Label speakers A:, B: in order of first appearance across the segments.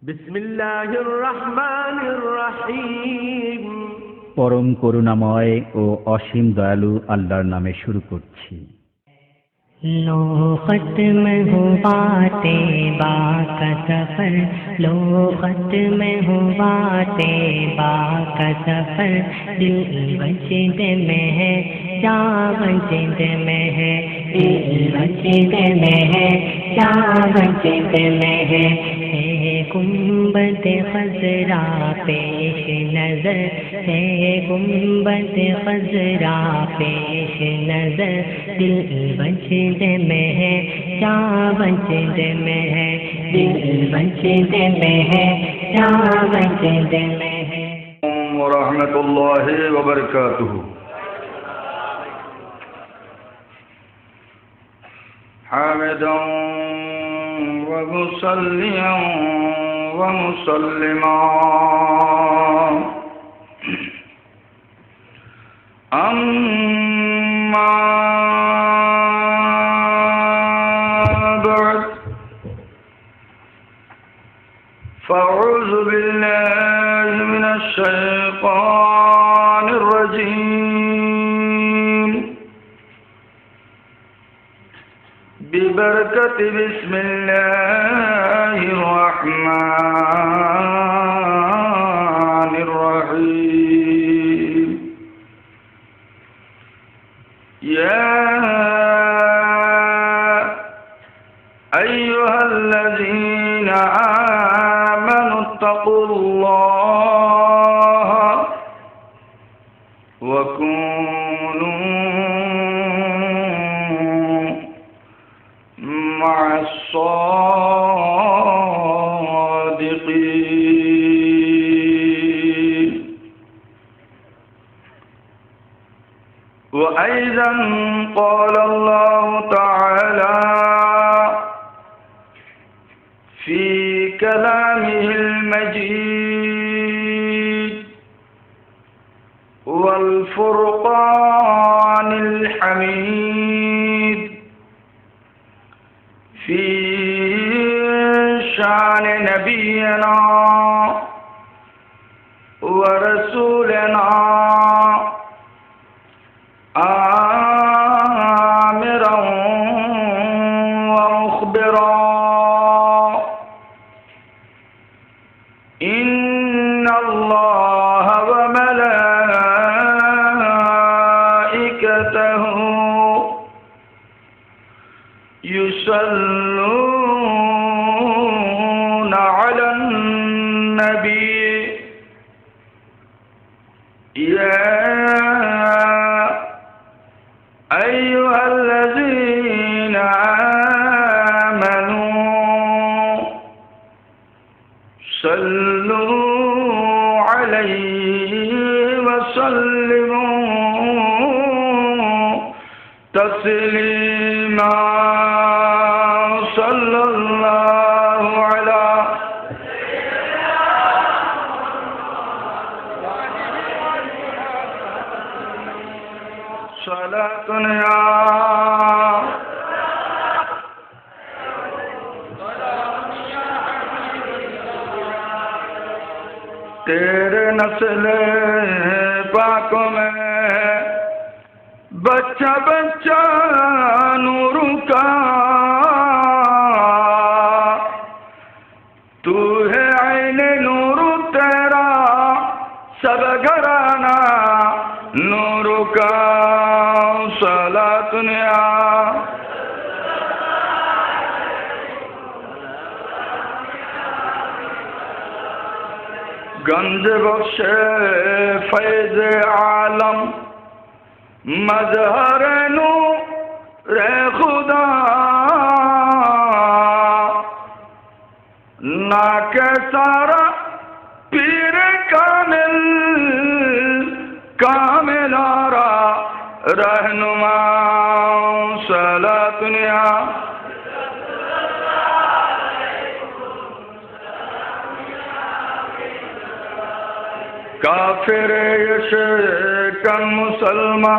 A: বিসমিল্লাহির রহমানির রহিম।
B: পরম করুণাময় ও অসীম দয়ালু আল্লাহর নামে শুরু করছি।
C: लो खत्म हुआ तेबा का सफर, लो खत्म हुआ तेबा का सफर, दिल मस्जिद में है, जा मस्जिद में है, दिल मस्जिद में है, जा मस्जिद में है गुंबद खजरा पेश नजर है, गुंबद खजरा पेश नजर, दिल मस्जिद में है, जा मस्जिद में है, दिल मस्जिद में है, जा मस्जिद में है।
D: वरहमतुल्लाहि वबरकातुहू। हामिदन व मुसल्लियन व मुसल्लिमा अम्मा बाद फ़अऊज़ु बिल्लाहि मिनश शैतानिर रजीम बिबरकति बिस्मिल्लाहिर रहमानिर रहीम। या अय्युहल्लज़ीना आमनुत्तक़ुल्लाह वकूनू मअस्सादिक़ीन। वअयज़न क़ाल अल्लाहु तआला फ़ी कलामिहिल मजीद वल फ़ुरक़ानिल हमीद फ़ी शान नबियना व रसूलना आमिरन व मुख़बिरा इन्नल्लाह व मलाइकतहु युसल्लूना अलन नबी या अय्युहल्लज़ीना आमनू सल्लू अलैहि व सल्लिमू तस्लीमा। सल्लल्लाहु अलैहि सलातुन या तेरे नस्ल पाक में बच्चा बच्चा नूर का, तू है ऐन नूर तेरा सब घराना नूर का। सलातुन या गंज बख्शे फैज़ आलम मज़हर नूर खुदा, ना के सारा पीर कामिल कामिलारा रहनुमा। सलातुन या काफिर यशकन मुसलमा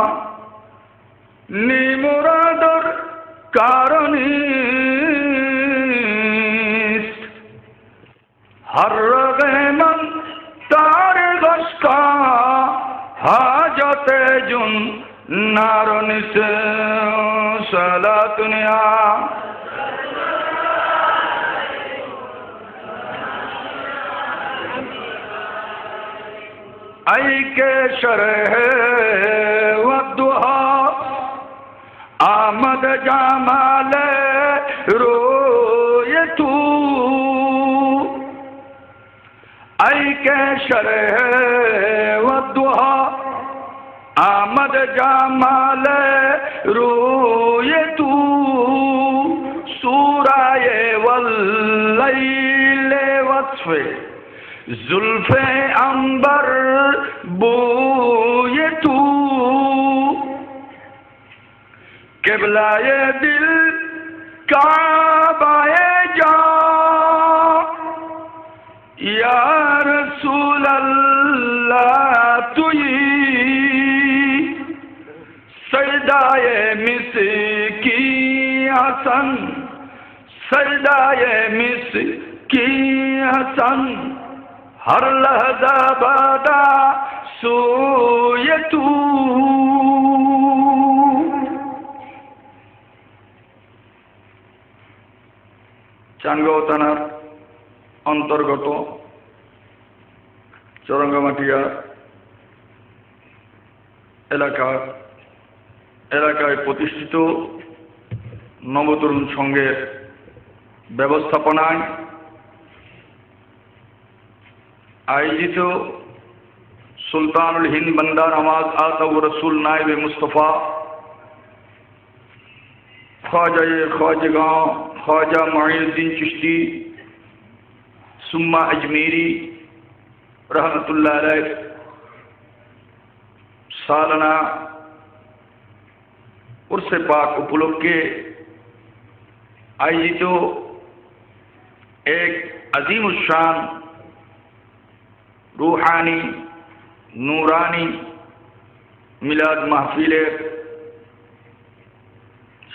D: नी मुरादर कारणी हर गैमन तार गश्का हाजत जुन नारनिस सलातुनिया आई के शरह वद्दुहा आमद जामाल रोए तू आई के शरह वद्दुहा आमद जामाल रोए तू सूराए वल्लैले वस्फे जुल्फे अंबर बोए तू किबलाए दिल काबाए जा या रसूल अल्लाह तुई सजदाए मिस्की हसन सजदाए मिस्की हसन हर लहजा बादा सोए तू चांदगांव थानार अंतर्गत चौरंगामाटिया এলাকায় প্রতিষ্ঠিত নবতরুণ সংঘের ব্যবস্থাপনায় आयोजित सुल्तानुल हिंद बंदा नवाज आतव रसूल नायब मुस्तफ़ा ख्वाजगांव ख्वाजा मुईनुद्दीन चिश्ती सुम्मा अजमेरी रहमतुल्लाह अलैह सालाना उर्स पाक उपलक्षे आयोजित एक अजीमुशान रूहानी नूरानी मिलाद महफिले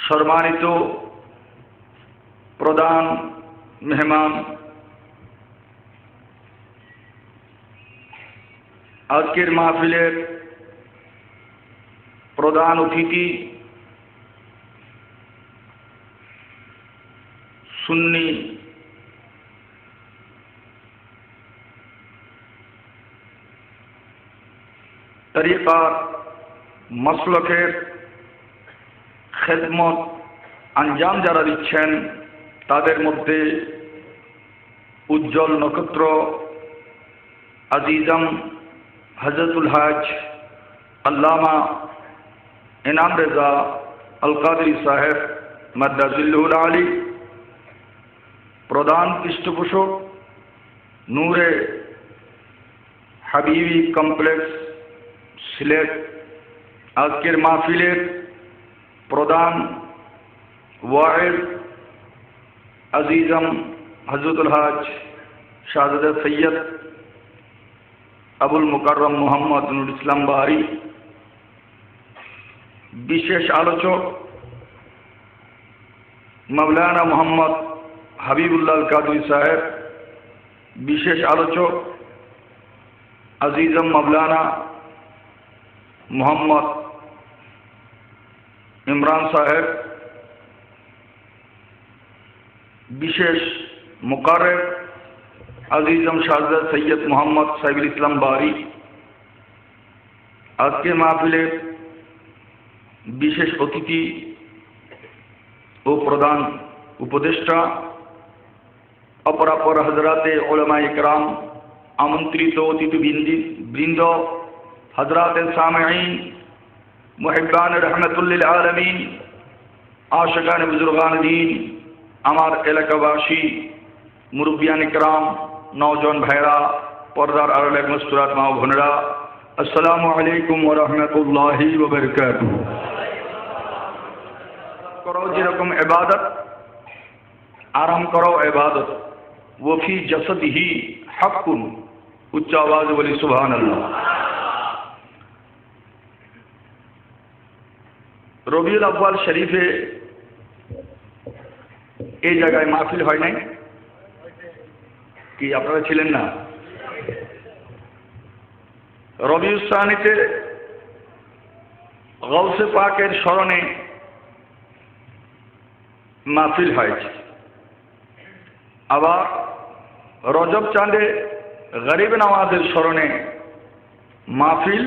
D: सम्मानित प्रधान मेहमान आजकेर महफिले प्रधान अतिथि सुन्नी तरीक़ा मसलकेर खेदमत अंजाम जारा दिच्छेन तादेर मध्य उज्जवल नक्षत्र अजीजम हजरतुल हज अल्लामा इनाम रेजा अल कादरी साहेब मद्दाजिल्लुल आली प्रधान पृष्ठपोषक नूरे हबीबी कम्प्लेक्स सिलेट आजकेर महफिलेर प्रधान वाइद अजीजम हजरतुल हज शाहजादा सैयद अबुल मुकर्रम मोहम्मद नुरुल इस्लाम बारी विशेष आलोचक मौलाना मोहम्मद हबीबुल्लाह कादरी साहेब विशेष आलोचक अजीजम मौलाना मोहम्मद इमरान साहेब विशेष मुकर्रर अजीजम शाहजादा सैयद मोहम्मद साहिबुल इस्लाम बारी आज के महफिले विशेष अतिथि और प्रधान उपदेष्टा अपरापर हजराते उलमाए इकराम आमंत्रित अतिथि बृंद हजरात सामईन मुहिब्बान रहमतुल लिल आलमीन आशिकान बुजुर्गान दीन आमार एलाकाबासी मुरब्बियान इकराम नौजवान भाईरा पर्दार आड़ाले मस्तूरात मा बोनेरा अस्सलामु अलैकुम व रहमतुल्लाहि व बाराकातुहू करो जेरकम इबादत आराम करो इबादत वफी जसदिही हक्कुन उच्च आवाज बोली सुभान अल्लाह। रबिउल अव्वल शरीफे ए जगह महफिल है नहीं কি আপনারা ছিলেন না? রবিউল সানিতে গাউসে পাকের স্মরণে মাহফিল হয়েছে। আবার রজব চাঁদে গরিব নওয়াজের স্মরণে মাহফিল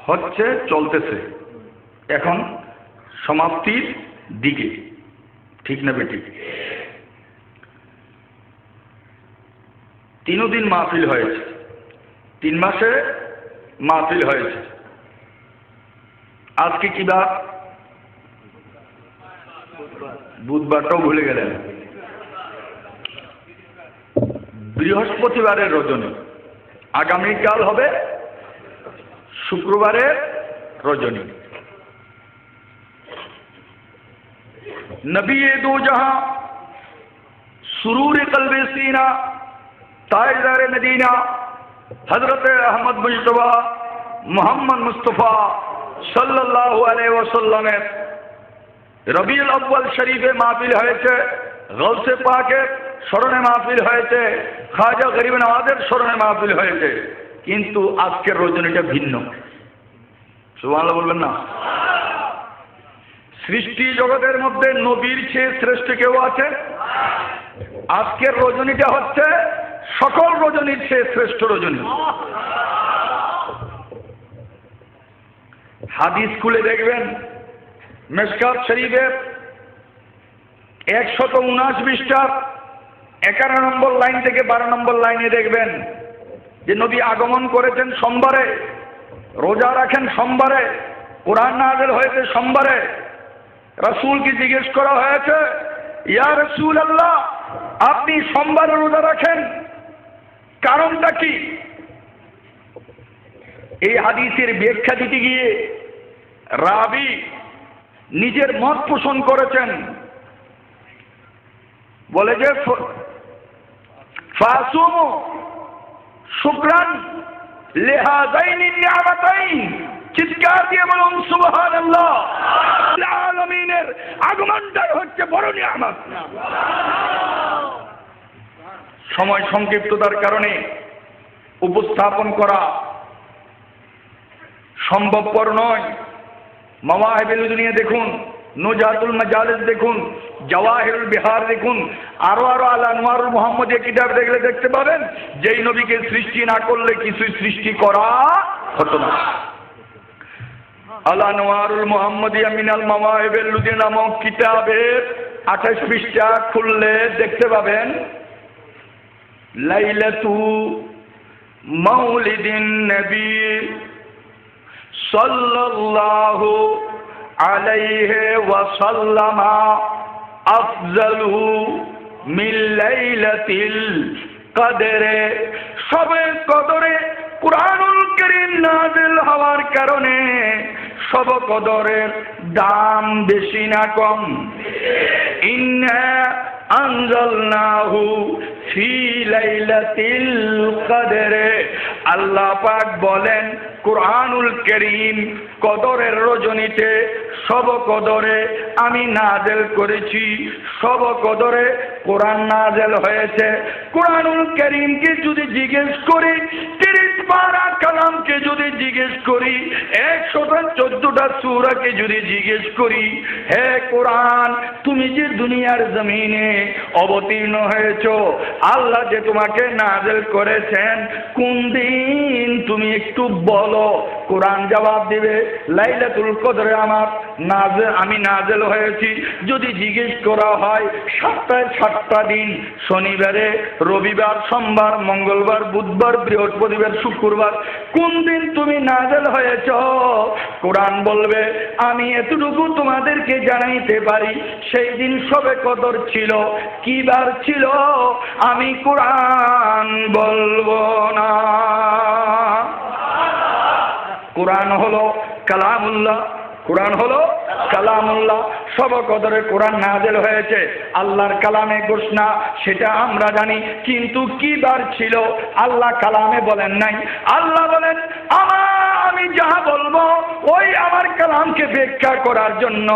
D: হচ্ছে, চলতেছে, এখন সমাপ্তির দিকে। ঠিক না বেঠিক? 3 দিন মাহফিল হয়েছে, 3 মাসে মাহফিল হয়েছে। আজকে কি বার? বুধবারটাও ভুলে গেলেন। বৃহস্পতিবারের রজনী, আগামীকাল হবে শুক্রবারের রজনী। নবী দো জাহাं, সুরুর কলবে সিনা, তাজদার মদিনা হযরত আহমদ মুজতবা মুহাম্মদ মুস্তাফা সাল্লাল্লাহু আলাইহি ওয়াসাল্লামের রবিউল আউয়াল শরীফে মাহফিল হয়েছে, গাউসে পাকের স্মরণে মাহফিল হয়েছে, খাজা গরিব নওয়াজের স্মরণে মাহফিল হয়েছে। কিন্তু আজকের রজনীটা ভিন্ন। সুবহানাল্লাহ বলবেন না? সৃষ্টি জগতের মধ্যে নবীর চেয়ে শ্রেষ্ঠ কেউ আছে? আজকের রজনীটা হচ্ছে সকল রজনীর চেয়ে শ্রেষ্ঠ রজনী। হাদিস খুলে দেখবেন, মিশকাত শরীফের 179 পৃষ্ঠার 11 নম্বর লাইন থেকে 12 নম্বর লাইনে দেখবেন যে নবী আগমন করেছেন সোমবারে, রোজা রাখেন সোমবারে, কোরআন নাযিল হয়েছে সোমবারে। রাসূলকে জিজ্ঞেস করা হয়েছে, ইয়া রাসূলুল্লাহ, আপনি সোমবারে রোজা রাখেন, কারণটা কি? এই হাদিসের ব্যাখ্যা দিতে গিয়ে রাবি নিজের মত পোষণ করেছেন, বলে যে ফাসুমু শুকরান লিহাযাইনি নি'মাতাইন। চিৎকার দিয়ে বলুন সুবহানাল্লাহ। আলামিনের আগমনটাই হচ্ছে বড় নিয়ামত। সময় সংক্ষিপ্ততার কারণে উপস্থাপন করা সম্ভবপর নয়। মাওয়াহিবুল দুনিয়া দেখুন, নুজাতুল মাজালিস দেখুন, জাওয়াহিরুল বিহার দেখুন, আরো আল আনওয়ারুল মুহাম্মদিয়া কিতাব দেখলে দেখতে পাবেন যেই নবীকে সৃষ্টি না করলে কিছুই সৃষ্টি করা হতো না। আল আনওয়ারুল মুহাম্মদিয়া মিনাল মাওয়াহিবুল দুনিয়া নামক কিতাবের 28 পৃষ্ঠা খুললে দেখতে পাবেন লাইলাতু মাউলিদিন নবী সাল্লাল্লাহু আলাইহি ওয়াসাল্লাম আফজালু মিন লাইলাতিল কদরে। শবে কদরে কুরআনুল কারীম নাযিল হওয়ার কারণে শব কদরের দাম বেশি না কম? ইন্না আনজালনাহু ফি লাইলাতিল কদরে। আল্লাহ পাক বলেন কুরআনুল কারীম কদরের রজনীতে, শব কদরে আমি নাযিল করেছি। শব কদরে কোরআন নাযিল হয়েছে। কুরআনুল কারীমকে যদি জিজ্ঞেস করি, 30 পারা কালামকে যদি জিজ্ঞেস করি, 114টা সূরাকে যদি জিজ্ঞেস করি, হে কোরআন, তুমি যে দুনিয়ার জমিনে অবতীর্ণ হয়েছো, আল্লাহ যে তোমাকে নাযিল করেছেন কোন দিন তুমি একটু বলো। কোরআন জবাব দিবে লাইলাতুল কদরে আমি নাযিল হয়েছি। যদি জিজ্ঞেস করা হয় সপ্তাহে 7টা দিন, শনিবারে, রবিবার, সোমবার, মঙ্গলবার, বুধবার, বৃহস্পতিবার, শুক্রবার, কোন দিন তুমি নাযিল হয়েছ? কোরআন বলবে আমি এতটুকু তোমাদেরকে জানাইতে পারি, সেই দিন শবে কদর ছিল। কি বার ছিল আমি কোরআন বলবো না। কোরআন হলো কালামুল্লাহ, কোরআন হলো কালামুল্লাহ। শব কদরে কোরআন নাযিল হয়েছে, আল্লাহর কালামে ঘোষণা, সেটা আমরা জানি। কিন্তু কি বার ছিল আল্লাহ কালামে বলেন নাই। আল্লাহ বলেন আমার আমি যাহা বলবো ওই আমার কালামকে ব্যাখ্যা করার জন্য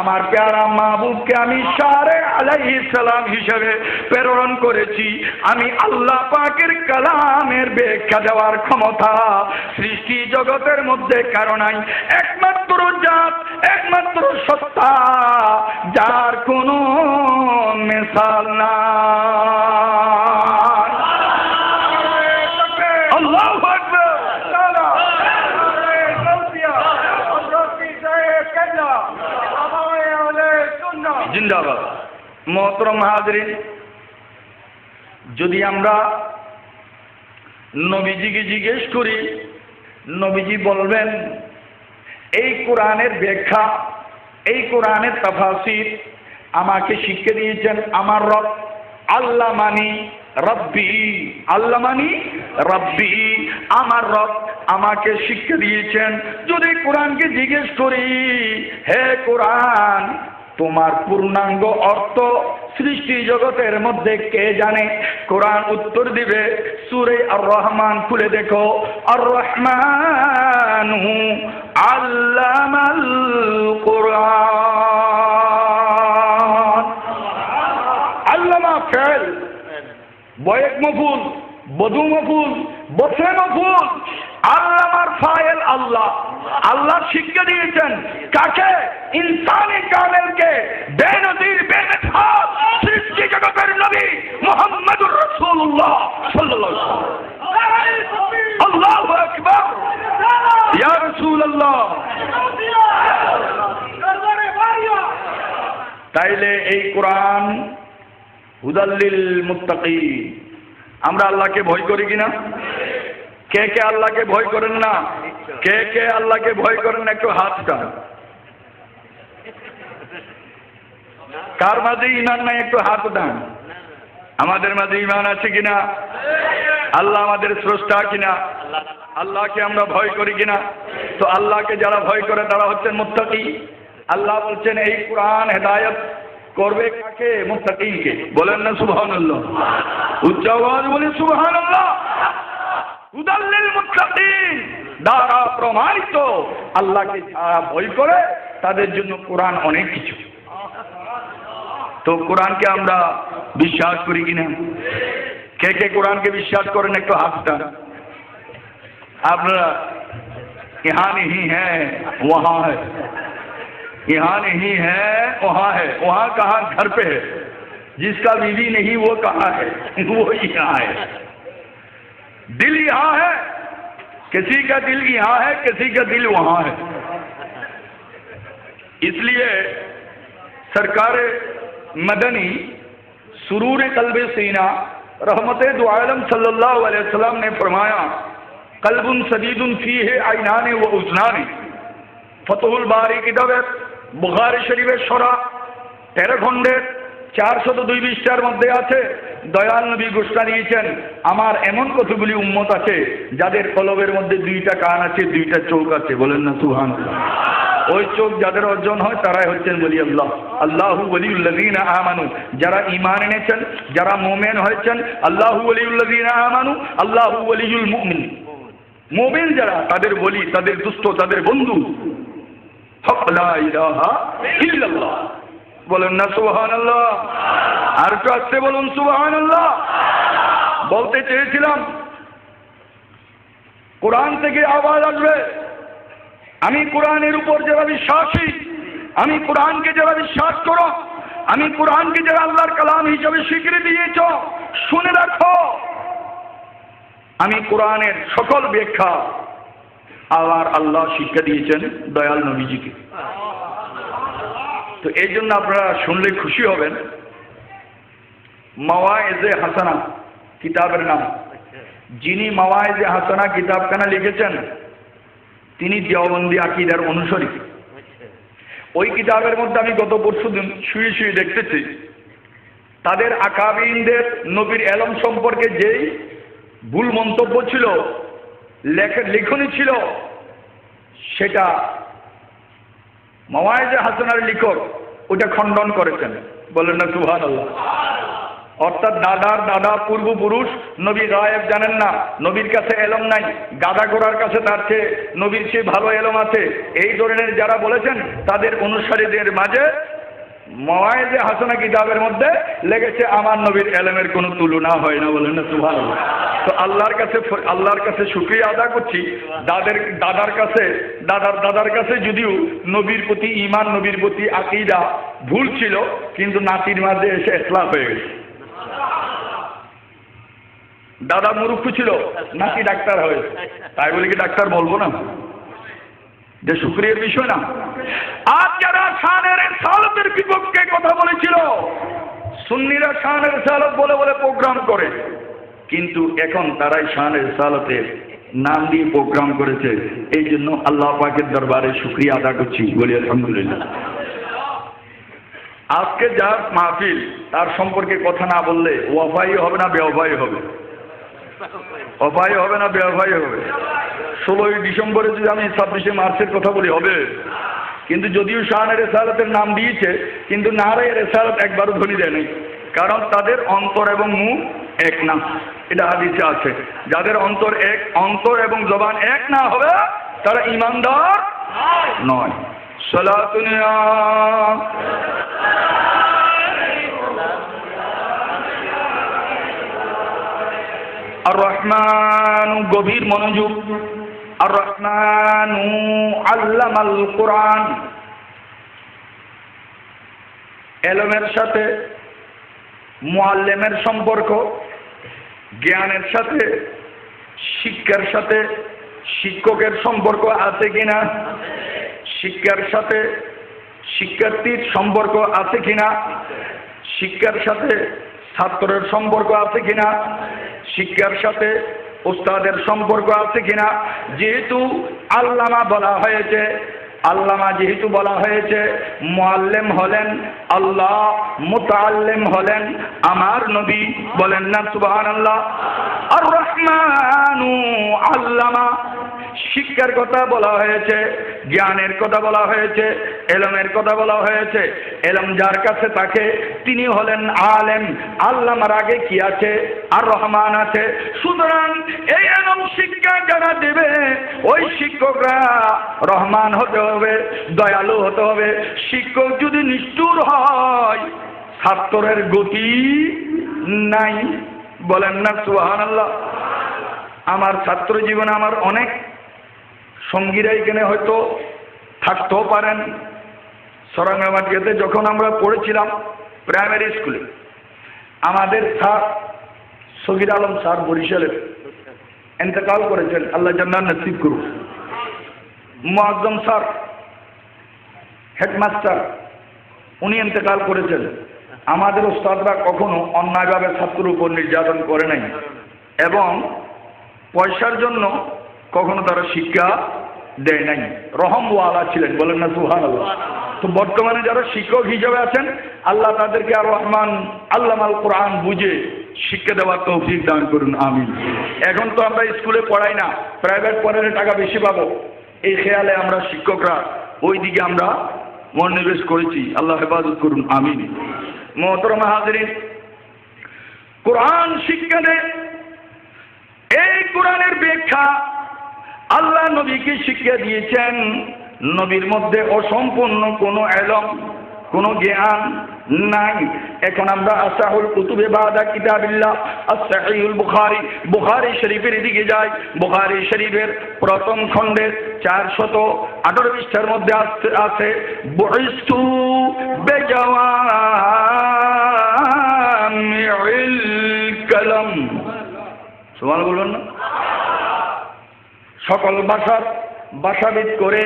D: আমার প্যারা মাহবুবকে আমি সারে আলাইহিস সালাম হিসেবে প্রেরণ করেছি। আমি আল্লাহ পাকের কালামের ব্যাখ্যা দেওয়ার ক্ষমতা সৃষ্টি জগতের মধ্যে কারো নাই। একমাত্র জাত, একমাত্র সত্তা, যার কোনো মিসাল নাই। আল্লাহু আকবার। জিন্দাবাদ। মোহতরম হাজরিন, যদি আমরা নবীজিকে জিজ্ঞেস করি, নবীজি বলবেন এই কোরআনের ব্যাখ্যা, এই কোরআনের তাফসীর আমাকে শিক্ষা দিয়েছেন আমার রব। আল্লাহ মানি রব্বি, আল্লাহ মানি রব্বি, আমার রব আমাকে শিক্ষা দিয়েছেন। যদি কোরআনকে জিজ্ঞেস করি, হে কোরআন তোমার পূর্ণাঙ্গ অর্থ সৃষ্টি জগতের মধ্যে কে জানে? কোরআন উত্তর দিবে, সূরা আর রহমান খুলে দেখো, আর রহমানু আল্লামাল কোরআন। আল্লামা ফেল, বয়েক মফুল, বধু মফুল, বসে মফুল, আল্লামার ফাইল আল্লাহ। আল্লাহ শিক্ষা দিয়েছেন কাকে? ইনসানি কামেলকে, বেনজির বেমিসাল সৃষ্টি জগতের নবী মুহাম্মদুর রাসূলুল্লাহ সাল্লাল্লাহু আলাইহি ওয়াসাল্লাম। আল্লাহু আকবার, ইয়া রাসূলুল্লাহ। তাইলে এই কোরআন হুদাল্লিল মুত্তাকিন। আমরা আল্লাহকে ভয় করি কিনা? কে কে আল্লাহকে ভয় করেন না? কে কে আল্লাহকে ভয় করেন না? একটু হাত টান। কার মাঝে ঈমান নাই একটু হাত টান। আমাদের মাঝে ঈমান আছে কিনা? আল্লাহ আমাদের স্রষ্টা কিনা? আল্লাহকে আমরা ভয় করি কিনা? তো আল্লাহকে যারা ভয় করে তারা হচ্ছেন মুত্তাকি। আল্লাহ বলছেন এই কোরআন হেদায়েত করবে কাকে? মুত্তাকিনকে। বলেন না সুবহানাল্লাহ? উচ্চ আওয়াজ বলে সুবহানাল্লাহ। হুদাল্লিল মুত্তাকিন দ্বারা প্রমাণিত আল্লাহকে যারা ভয় করে তাদের জন্য কোরআন অনেক কিছু। তো কোরআনকে আমরা বিশ্বাস করি কিনা? কে কে কোরআনকে বিশ্বাস করেন একটু হাতটা। আপনারা यहाँ नहीं है वहाँ है, यहाँ नहीं है वहाँ है, वहाँ कहाँ? घर पे है। जिसका बीवी नहीं वो कहाँ है? वो यहाँ है। दिल यहाँ है, किसी का दिल यहाँ है, किसी का दिल वहाँ है। इसलिए सरकार मदनी सुरूर कल्ब सीना रहमते दो आलम सल्लल्लाहु अलैहि वसल्लम ने फरमाया, कल्बुन सदीदुन फीहे आइनाने व उज़नाने। फतहुल बारी किताबे बुखारी शरीफेर সরা 13 খণ্ডের 402 পৃষ্ঠার মধ্যে আছে। দয়াল নবী ঘোষণা দিয়েছেন, আমার এমন কতগুলি উম্মত আছে যাদের কলবের মধ্যে 2টা কান আছে, 2টা চোখ আছে। বলেন না সুবহানাল্লাহ? ওই চোখ যাদের অর্জন হয় তারাই হচ্ছেন ওলি আল্লাহ। আল্লাহু ওলিউল্লাযিনা আমানু, যারা ঈমান এনেছেন, যারা মুমিন হয়েছেন। আল্লাহু ওলিউল্লাযিনা আমানু, আল্লাহু ওলিউল মুমিন। মুমিন যারা তাদের ওলি, তাদের দুষ্ট, তাদের বন্ধু। হক লা ইলাহা ইল্লাল্লাহ। বলেন না সুবহানাল্লাহ? আর একটু আসতে বলুন সুবহানাল্লাহ। বলতে চেয়েছিলাম কোরআন থেকে আওয়াজ আসবে, আমি কোরআনের উপর যারা বিশ্বাসী, আমি কোরআনকে যারা বিশ্বাস করো, আমি কোরআনকে যারা আল্লাহর কালাম হিসেবে স্বীকৃতি দিয়েছ, শুনে রাখো আমি কোরআনের সকল ব্যাখ্যা আবার আল্লাহ শিক্ষা দিয়েছেন দয়াল নবীজিকে। তো এই জন্য আপনারা শুনলে খুশি হবেন। মাওয়াইজে হাসানা কিতাবের নাম। যিনি মাওয়াইজে হাসানা কিতাবখানা লিখেছেন তিনি দেওবন্দি আকীদার অনুসারী। ওই কিতাবের মধ্যে আমি গত পরশুদিন শুয়ে শুয়ে দেখতেছি তাদের আকাবিনদের নবীর এলম সম্পর্কে যেই ভুল মন্তব্য ছিল, লেখনী ছিল, সেটা মাওয়াইজে হাসানার লেখক ওটা খণ্ডন করেছেন। বলেন না সুবহানাল্লাহ? অর্থাৎ দাদার দাদা পূর্বপুরুষ নবী গায়েব জানেন না, নবীর কাছে এলম নাই, গাদা ঘোড়ার কাছে তার চেয়ে নবীর চেয়ে ভালো এলম আছে, এই ধরনের যারা বলেছেন তাদের অনুসারীদের মাঝে মওয়াইজে হাসানা কিতাবের মধ্যে লেগেছে আমার নবীর এলেমের কোনো তুলনা হয় না, বলেন না সুবহানাল্লাহ। তো আল্লাহর কাছে শুকরিয়া আদা করছি, দাদার কাছে যদিও নবীর প্রতি ঈমান, নবীর প্রতি আকীদা ভুল ছিল, কিন্তু নাতির মাঝে এসে ইখলাস হয়ে গেছে। দাদা মূর্খ ছিল, নাতি ডাক্তার হয়েছে, তাই বলে কি ডাক্তার বলবো না? যে শুকরিয়ার বিষয় না। আর যারা শানের রিসালাতের বিপক্ষে কথা বলেছিল, সুন্নিরা শানের রিসালাত বলে বলে প্রোগ্রাম করে, কিন্তু এখন তারাই শানের রিসালাতের নাম দিয়ে প্রোগ্রাম করেছে। এই জন্য আল্লাহ পাকের দরবারে শুকরিয়া আদা করছি, বলি আলহামদুলিল্লাহ। আজকে যার মাহফিল তার সম্পর্কে কথা না বললে ওয়াফাই হবে না বেওয়াফাই হবে? অফাই হবে না বেওয়াফাই হবে? 16ই ডিসেম্বরে যদি আমি 26শে মার্চের কথা বলি হবে? কিন্তু যদিও শানের রিসালাতের নাম দিয়েছে, কিন্তু নারায়ে রিসালাত একবারও ধ্বনি দেয় নাই, কারণ তাদের অন্তর এবং মুখ এক না, এটা হাদিসে আছে। যাদের অন্তর এবং জবান এক না হবে তারা ঈমানদার নয়। সালাতুন আর রহমান, গভীর মনোযোগ। আর রহমান আল্লামাল কোরআন, এলমের সাথে মুআল্লিমের সম্পর্ক, জ্ঞানের সাথে শিক্ষার সাথে শিক্ষকের সম্পর্ক আছে কিনা, শিক্ষার সাথে শিক্ষার্থীর সম্পর্ক আছে কিনা, শিক্ষার সাথে ছাত্রের সম্পর্ক আছে কিনা, শিক্ষার সাথে উস্তাদের সম্পর্ক আছে কিনা। যেহেতু আল্লামা বলা হয়েছে, আল্লামা যেহেতু বলা হয়েছে, মুআল্লিম হলেন আল্লাহ, মুতাআল্লিম হলেন আমার নবী, বলেন না সুবহানাল্লাহ। আর রহমানু আল্লামা, শিক্ষার কথা বলা হয়েছে, জ্ঞানের কথা বলা হয়েছে, এলমের কথা বলা হয়েছে। এলম যার কাছে থাকে তিনি হলেন আলেম। আল্লামার আগে কি আছে? আর রহমান আছে। সুতরাং এই এলম শিক্ষা যারা দেবে ওই শিক্ষকরা রহমান হতে হবে, দয়ালু হতে হবে। শিক্ষক যদি নিষ্ঠুর হয় ছাত্রের গতি নাই, বলেন না সুবহানাল্লাহ। আমার ছাত্র জীবনে আমার অনেক সঙ্গীরা এখানে হয়তো থাকতেও পারেন। সরাঙ্গামাটিয়াতে যখন আমরা পড়েছিলাম প্রাইমারি স্কুলে, আমাদের স্যার সগির আলম স্যার বরিশালের ইন্তেকাল করেছেন, আল্লাহ জান্নাত নসিব করুন। মুআজ্জম স্যার হেডমাস্টার, উনি ইন্তেকাল করেছেন। আমাদের ওস্তাদরা কখনো অন্যায়ভাবে ছাত্রের উপর নির্যাতন করে নাই এবং পয়সার জন্য কখনো তারা শিক্ষা দেয় নাই, রহমওয়ালা ছিলেন, বলেন না সুবহানাল্লাহ। তো বর্তমানে যারা শিক্ষক হিসেবে আছেন, আল্লাহ তাদেরকে আর রহমান আল্লামাল কোরআন বুঝে শিক্ষা দেওয়ার তৌফিক দান করুন, আমিন। এখন তো আমরা স্কুলে পড়াই না, প্রাইভেট পড়ালে টাকা বেশি পাবো, এই খেয়ালে আমরা শিক্ষকরা ওই দিকে আমরা মনোনিবেশ করেছি। আল্লাহ হেফাজত করুন, আমিন। মুহতারাম হাজিরিন, কোরআন শিক্ষা দেয়, এই কোরআনের ব্যাখ্যা আল্লাহ নবীকে শিক্ষা দিয়েছেন। নবীর মধ্যে অসম্পূর্ণ কোনো এলম, কোনো জ্ঞান নাই। এখন আমরা আসাহুল কুতুবে বাদা কিতাবিল্লাহ as-সাহিহুল বুখারী শরীফের দিকে যাই। বুখারী শরীফের প্রথম খণ্ডের 418 পৃষ্ঠার মধ্যে আছে বুইস্তু বিজাওয়ামিল কালাম। সুবহানাল্লাহ বলবেন না? সকল ভাষাবিদ করে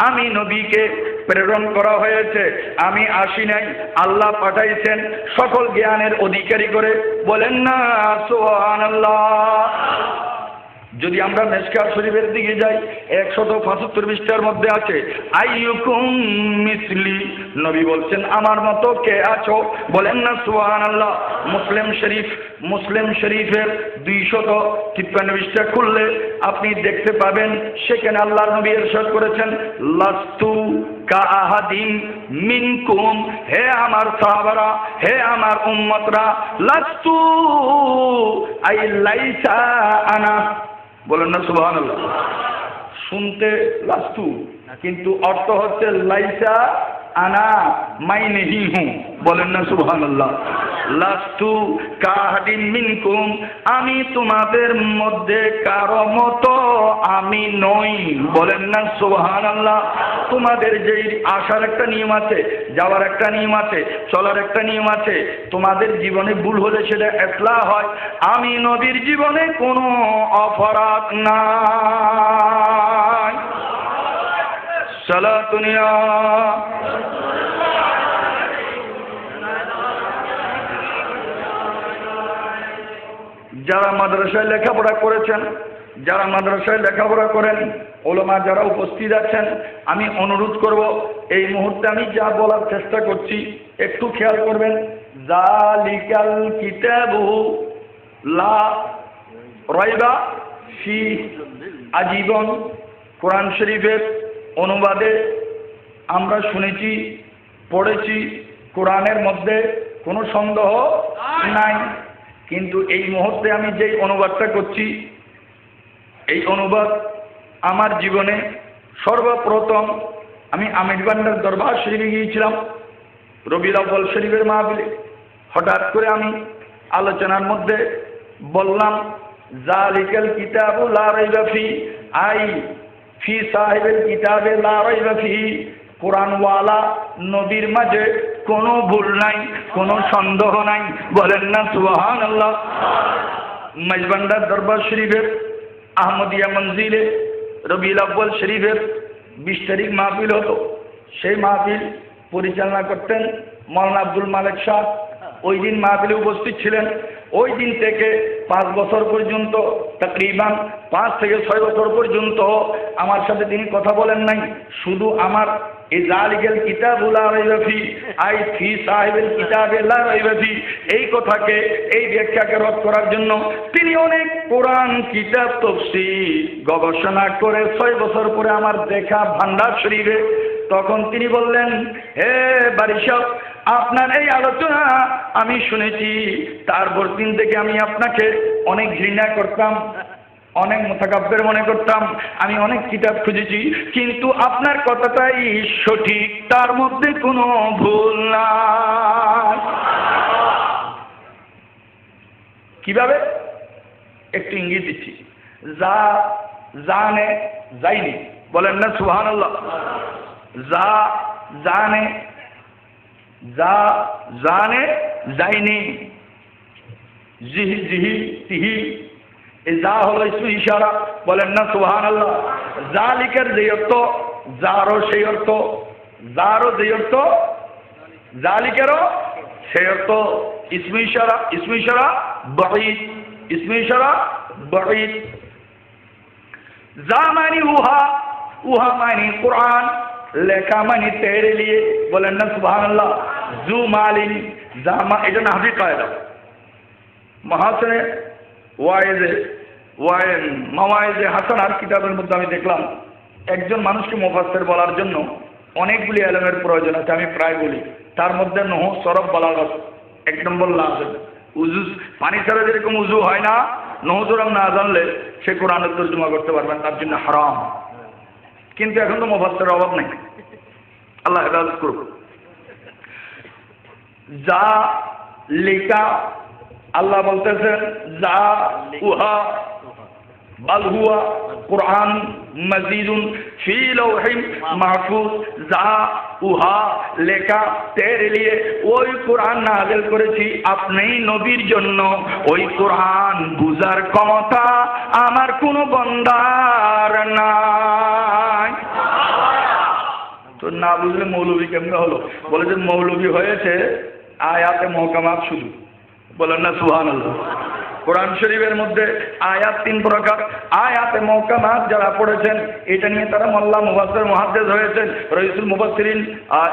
D: আমি নবীকে প্রেরণ করা হয়েছে, আমি আসি নাই, আল্লাহ পাঠাইছেন সকল জ্ঞানের অধিকারী করে, বলেন না সুবহানাল্লাহ। যদি আমরা মিশকাত শরীফের দিকে যাই 175 পৃষ্ঠার মধ্যে আছে আইয়ুকুম মিসলি, নবী বলছেন আমার মতো কে আছো, বলেন না সুবহানাল্লাহ। মুসলিম শরীফের 253 পৃষ্ঠা খুললে আপনি দেখতে পাবেন সেখানে আল্লাহর নবী ইরশাদ করেছেন লাস্তু কাআহাদিন মিনকুম, হে আমার সাহাবারা, হে আমার উম্মতরা, লাস্তু আই লাইসা আনা, বলেন না সুবহানাল্লাহ। শুনতে লাস্তু, কিন্তু অর্থ হচ্ছে লাইসা আনা মাইনে হি হুঁ, বলেন না সুবহানাল্লাহ। লাস্তু কাহাদিন মিনকুম, আমি তোমাদের মধ্যে কারো মতো আমি নই, বলেন না সুবহানাল্লাহ। তোমাদের যেই আসার একটা নিয়ম আছে, যাওয়ার একটা নিয়ম আছে, চলার একটা নিয়ম আছে, তোমাদের জীবনে ভুল হলে সেটা ইসলাহ হয়। আমি নবীর জীবনে কোনো অপরাধ নাই। সালাতুনিয়া যারা মাদ্রাসায় লেখাপড়া করেছেন, যারা মাদ্রাসায় লেখাপড়া করেন, ওলামা যারা উপস্থিত আছেন, আমি অনুরোধ করব এই মুহূর্তে আমি যা বলার চেষ্টা করছি একটু খেয়াল করবেন। যালিকাল কিতাবু লা রাইবা ফি, আজীবন কোরআন শরীফের অনুবাদে আমরা শুনেছি, পড়েছি, কোরআনের মধ্যে কোনো সন্দেহ নাই। কিন্তু এই মুহূর্তে আমি যেই অনুবাদটা করছি, এই অনুবাদ আমার জীবনে সর্বপ্রথম আমি আমির বান্ডার দরবার শরীফে গিয়েছিলাম রবিউল আউয়াল শরীফের মাহফিলে। হঠাৎ করে আমি আলোচনার মধ্যে বললাম, যালিকাল কিতাবু লা রাইবা ফি, আই ফি সাহিবের কিতাবে লা রাইবা ফি, কোরআনওয়ালা নবীর মাঝে কোনো ভুল নাই, কোনো সন্দেহ নাই, বলেন না সুবহানাল্লাহ। মেজবান্ডার দরবার শরীফের আহমদিয়া মঞ্জিলে রবিউল আউয়াল শরীফের 20 তারিখ মাহফিল হতো। সেই মাহফিল পরিচালনা করতেন মাওলানা আব্দুল মালিক শাহ। ওই দিন মাহফিলে উপস্থিত ছিলেন। ওই দিন থেকে 5 বছর পর্যন্ত, তাকরিবান 5 থেকে 6 বছর পর্যন্ত আমার সাথে তিনি কথা বলেন নাই। শুধু আমার এই যালিকাল কিতাবু লা রাইবা ফি, আই ফি সাহিবের কিতাবে লা রাইবা ফি, এই কথাকে, এই ব্যাখ্যাকে রদ করার জন্য তিনি অনেক কোরআন কিতাব তাফসীর গবেষণা করে 6 বছর পরে আমার দেখা ভান্ডার শরীফে, তখন তিনি বললেন, হে বারি সাহেব, আপনার এই আলোচনা আমি শুনেছি, তারপর দিন থেকে আমি আপনাকে অনেক ঘৃণা করতাম, অনেক মুতাকাব্বির মনে করতাম, আমি অনেক কিতাব খুঁজেছি, কিন্তু আপনার কথাটাই সঠিক, তার মধ্যে কোনো ভুল নাই। কিভাবে? একটু ইঙ্গিত দিচ্ছি। যা জানে যায়নি, বলেন না সুবহানাল্লাহ। যা জানে, যা জানে যায়নি, জিহি জিহি তিহি, যা হলো ইসমে ইশারা, বলেন না সুবহানাল্লাহ। যালিকার যে অর্থ, যারও সেই অর্থ, যারও যে অর্থ, যালিকারও সেই অর্থ। ইসমে ইশারা, ইসমে ইশারা বাঈদ, ইসমে ইশারা বাঈদ। যা মানে উহা, উহা মানে কোরআন, লেখা মানে তেরে লিয়ে, বলেন না সুবহানাল্লাহ। জু মালিন, জামা, এটা না হাফিজ কায়দা। মহাসনে মাওয়ায়েজে হাসানার কিতাবের মধ্যে আমি দেখলাম, একজন মানুষকে মুফাসসির বলার জন্য অনেকগুলি ইলমের প্রয়োজন আছে। আমি প্রায় বলি, তার মধ্যে নহু, সরফ, বালাগাত 1 নম্বর লাজম। উজু, পানি ছাড়া যেরকম উজু হয় না, নহু সরফ না জানলে সে কোরআনের তর্জমা করতে পারবেন, তার জন্য হারাম। কিন্তু এখন তো মুফাসসিরের অভাব নাই, আল্লাহ হেফাজত করুক। যা লেখা, আল্লাহ বলতেছেন, যা উহা বাল হুয়া কুরআন মাজিদুন ফি লাওহিন মাহফুজ। যা উহা লেখা তেরে লিয়ে, ওই কোরআন নাযিল করেছি আপনি নবীর জন্য। ওই কোরআন বুঝার ক্ষমতা আমার কোনো বান্দার নাই। তো না বুঝলে মৌলবী কেমনে হলো? বলে যে মৌলবী হয়েছে আয়াতে মুহকামাত শুধু, বলেন না সুবহানাল্লাহ। কোরআন শরীফের মধ্যে আয়াত 3 প্রকার। আয়াতে মুহকামাত যারা পড়েছেন এটা নিয়ে তারা মোল্লা মুফাসসির মুহাদ্দিস হয়েছেন। রাইসুল মুফাসসিরিন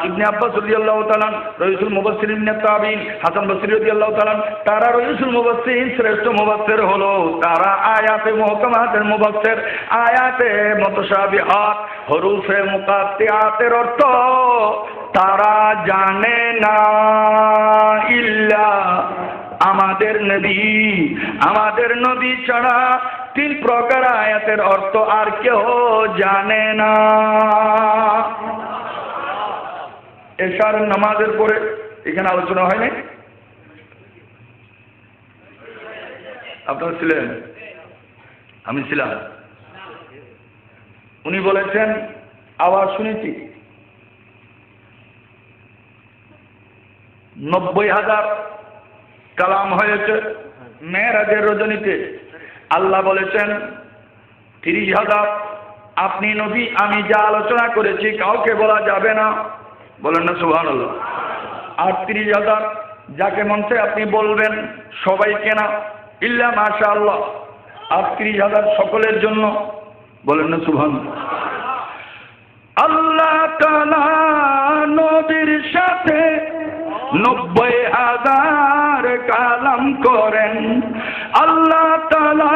D: ইবনে আব্বাস রাদিয়াল্লাহু তাআলা, রাইসুল মুফাসসিরিন ইবনে তাবিঈন হাসান বসরি রাদিয়াল্লাহু তাআলা, তারা রাইসুল মুফাসসিরিন শ্রেষ্ঠ মুফাসসির হলো তারা আয়াতে মুহকামাতের মুফাসসির। আয়াতে মুতাশাবিহাত হুরুফে মুকাত্তিআতের অর্থ তারা জানে না ইল্লা আমাদের নবী ছাড়া 3 প্রকার আয়াতের অর্থ আর কেউ জানে না। এশার নামাজের পরে এখানে আলোচনা হয়নি, আপনারা ছিলেন, আমি ছিলাম। উনি বলেছেন আওয়াজ শুনেছি 90,000 কালাম হয়েছে মেরাজের রজনীতে। আল্লাহ বলেছেন 30,000 আপনি নবী আমি যা আলোচনা করেছি কাউকে বলা যাবে না, বলেন না সুবহানাল্লাহ। আর 30,000 যাকে মন চায় আপনি বলবেন, সবাইকে না, ইল্লা মাশাআল্লাহ। আর 30,000 সকলের জন্য, বলেন না সুবহানাল্লাহ। আল্লাহ তাআলা নবীর সাথে 90,000 কালাম করেন। আল্লাহ তাআলা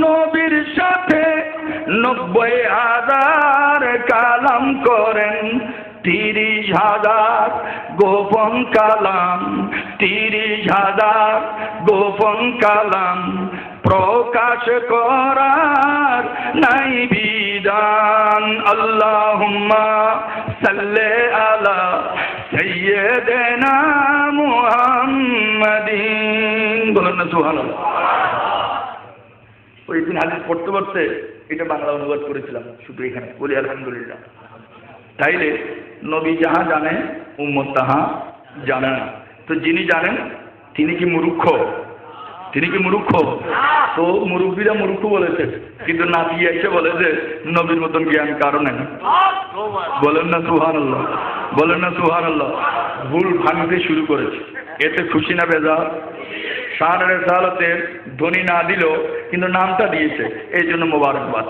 D: নবীর সাথে 90,000 কালাম করেন। 30,000 গোপন কালাম, 30,000 গোপন কালাম প্রকাশ করার নাই বিধান। আল্লাহুম্মা সাল্লি আলা সাইয়্যিদিনা মুহাম্মাদিন, বলেন না সুবহানাল্লাহ। ওই দিন হাদিস পড়তে পড়তে এটা বাংলা অনুবাদ করেছিলাম, শুধু এখানে বলি আলহামদুলিল্লাহ। তাইলে নবী যাহা জানে উম্মত তাহা জানে না। তো যিনি জানেন তিনি কি মূর্খ? তিনি কি মূর্খ? তো মুরব্বীরা মূর্খ বলেছে, কিন্তু নাতি এসে বলে যে নবীর মতন জ্ঞান কারো নেই, বলেন না সুবহানাল্লাহ, বলেন না সুবহানাল্লাহ। ভুল ভাঙতে শুরু করেছে, এতে খুশি না বেজার? শান রিসালাতের ধ্বনি না দিল কিন্তু নামটা দিয়েছে, এই জন্য মোবারকবাদ।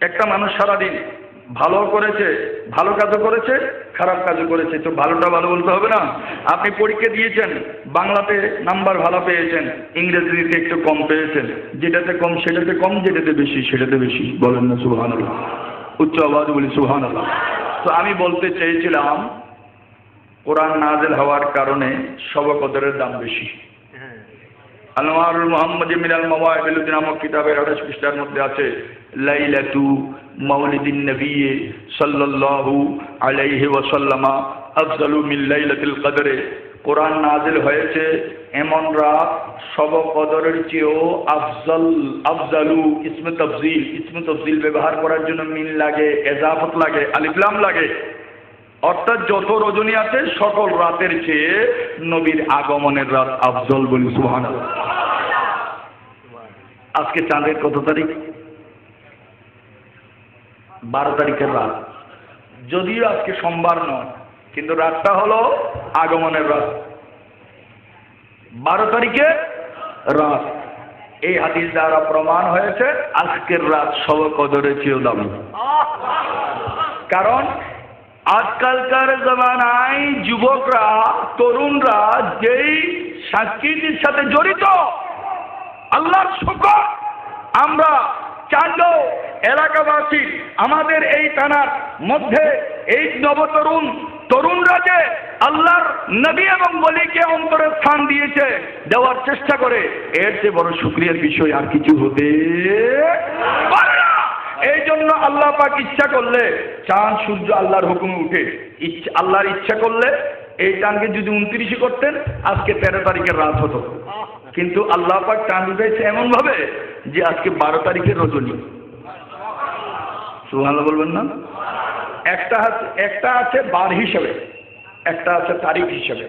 D: একটা মানুষ সারাদিন ভালো করেছে, ভালো কাজও করেছে, খারাপ কাজও করেছে, তো ভালোটা ভালো বলতে হবে না? আপনি পরীক্ষা দিয়েছেন, বাংলাতে নাম্বার ভালো পেয়েছেন, ইংরেজিতে একটু কম পেয়েছেন, যেটাতে কম সেটাতে কম, যেটাতে বেশি সেটাতে বেশি, বলেন না সুবহানাল্লাহ, উচ্চ আওয়াজে বলি সুবহানাল্লাহ। তো আমি বলতে চেয়েছিলাম কোরআন নাযিল হওয়ার কারণে শবে কদরের দাম বেশি। আনোয়ারুল মুহাম্মদ মিনাল মাওয়াহিবিল নামক কিতাবের 28 পৃষ্ঠার মধ্যে আছে লাইলাতু মাউলিদিন নবী সাল্লাল্লাহু আলাইহি ওয়াসাল্লাম আফজালু মিন লাইলাতিল কদরে। কোরআন নাযিল হয়েছে এমন রাত শবে কদরের চেয়েও আফজালু। ইসমে তাফজিল ব্যবহার করার জন্য মিন লাগে, এজাফত লাগে, আলিফ লাম লাগে। অর্থাৎ যত রজনী আছে সকল রাতের চেয়ে নবীর আগমনের রাত আফজল, বলি সুবহানাল্লাহ। আজকে চাঁদের কত তারিখ? 12 তারিখের রাত। যদিও আজকে সোমবার নয়, কিন্তু রাতটা হলো আগমনের রাত, 12 তারিখে রাত। এই হাদিস দ্বারা প্রমাণ হয়েছে আজকের রাত শবে কদরের চেয়েও দামি। কারণ আজকালকার জমানায় যুবকরা, তরুণরা যেই সংস্কৃতির সাথে জড়িত, আল্লাহর শুকর, আমরা চাইলেও এলাকাবাসী আমাদের এই থানার মধ্যে এই তরুণরা যে আল্লাহর নবী এবং ওলিকে অন্তরে স্থান দিয়েছে, দেওয়ার চেষ্টা করে, এর চেয়ে বড় শুকরিয়ার বিষয় আর কিছু হতে পারে না। এই জন্য আল্লাহ পাক ইচ্ছা করলে চাঁদ সূর্য আল্লাহর হুকুমে উঠে, আল্লাহর ইচ্ছা করলে এই চাঁদকে যদি 29 করতেন আজকে 13 তারিখের রাত হতো। কিন্তু আল্লাহ পাক চাঁদ উঠেছে এমন ভাবে যে আজকে 12 তারিখের রজনী। সুবহানাল্লাহ বলবেন না? একটা আছে বার হিসেবে, একটা আছে তারিখ হিসেবে।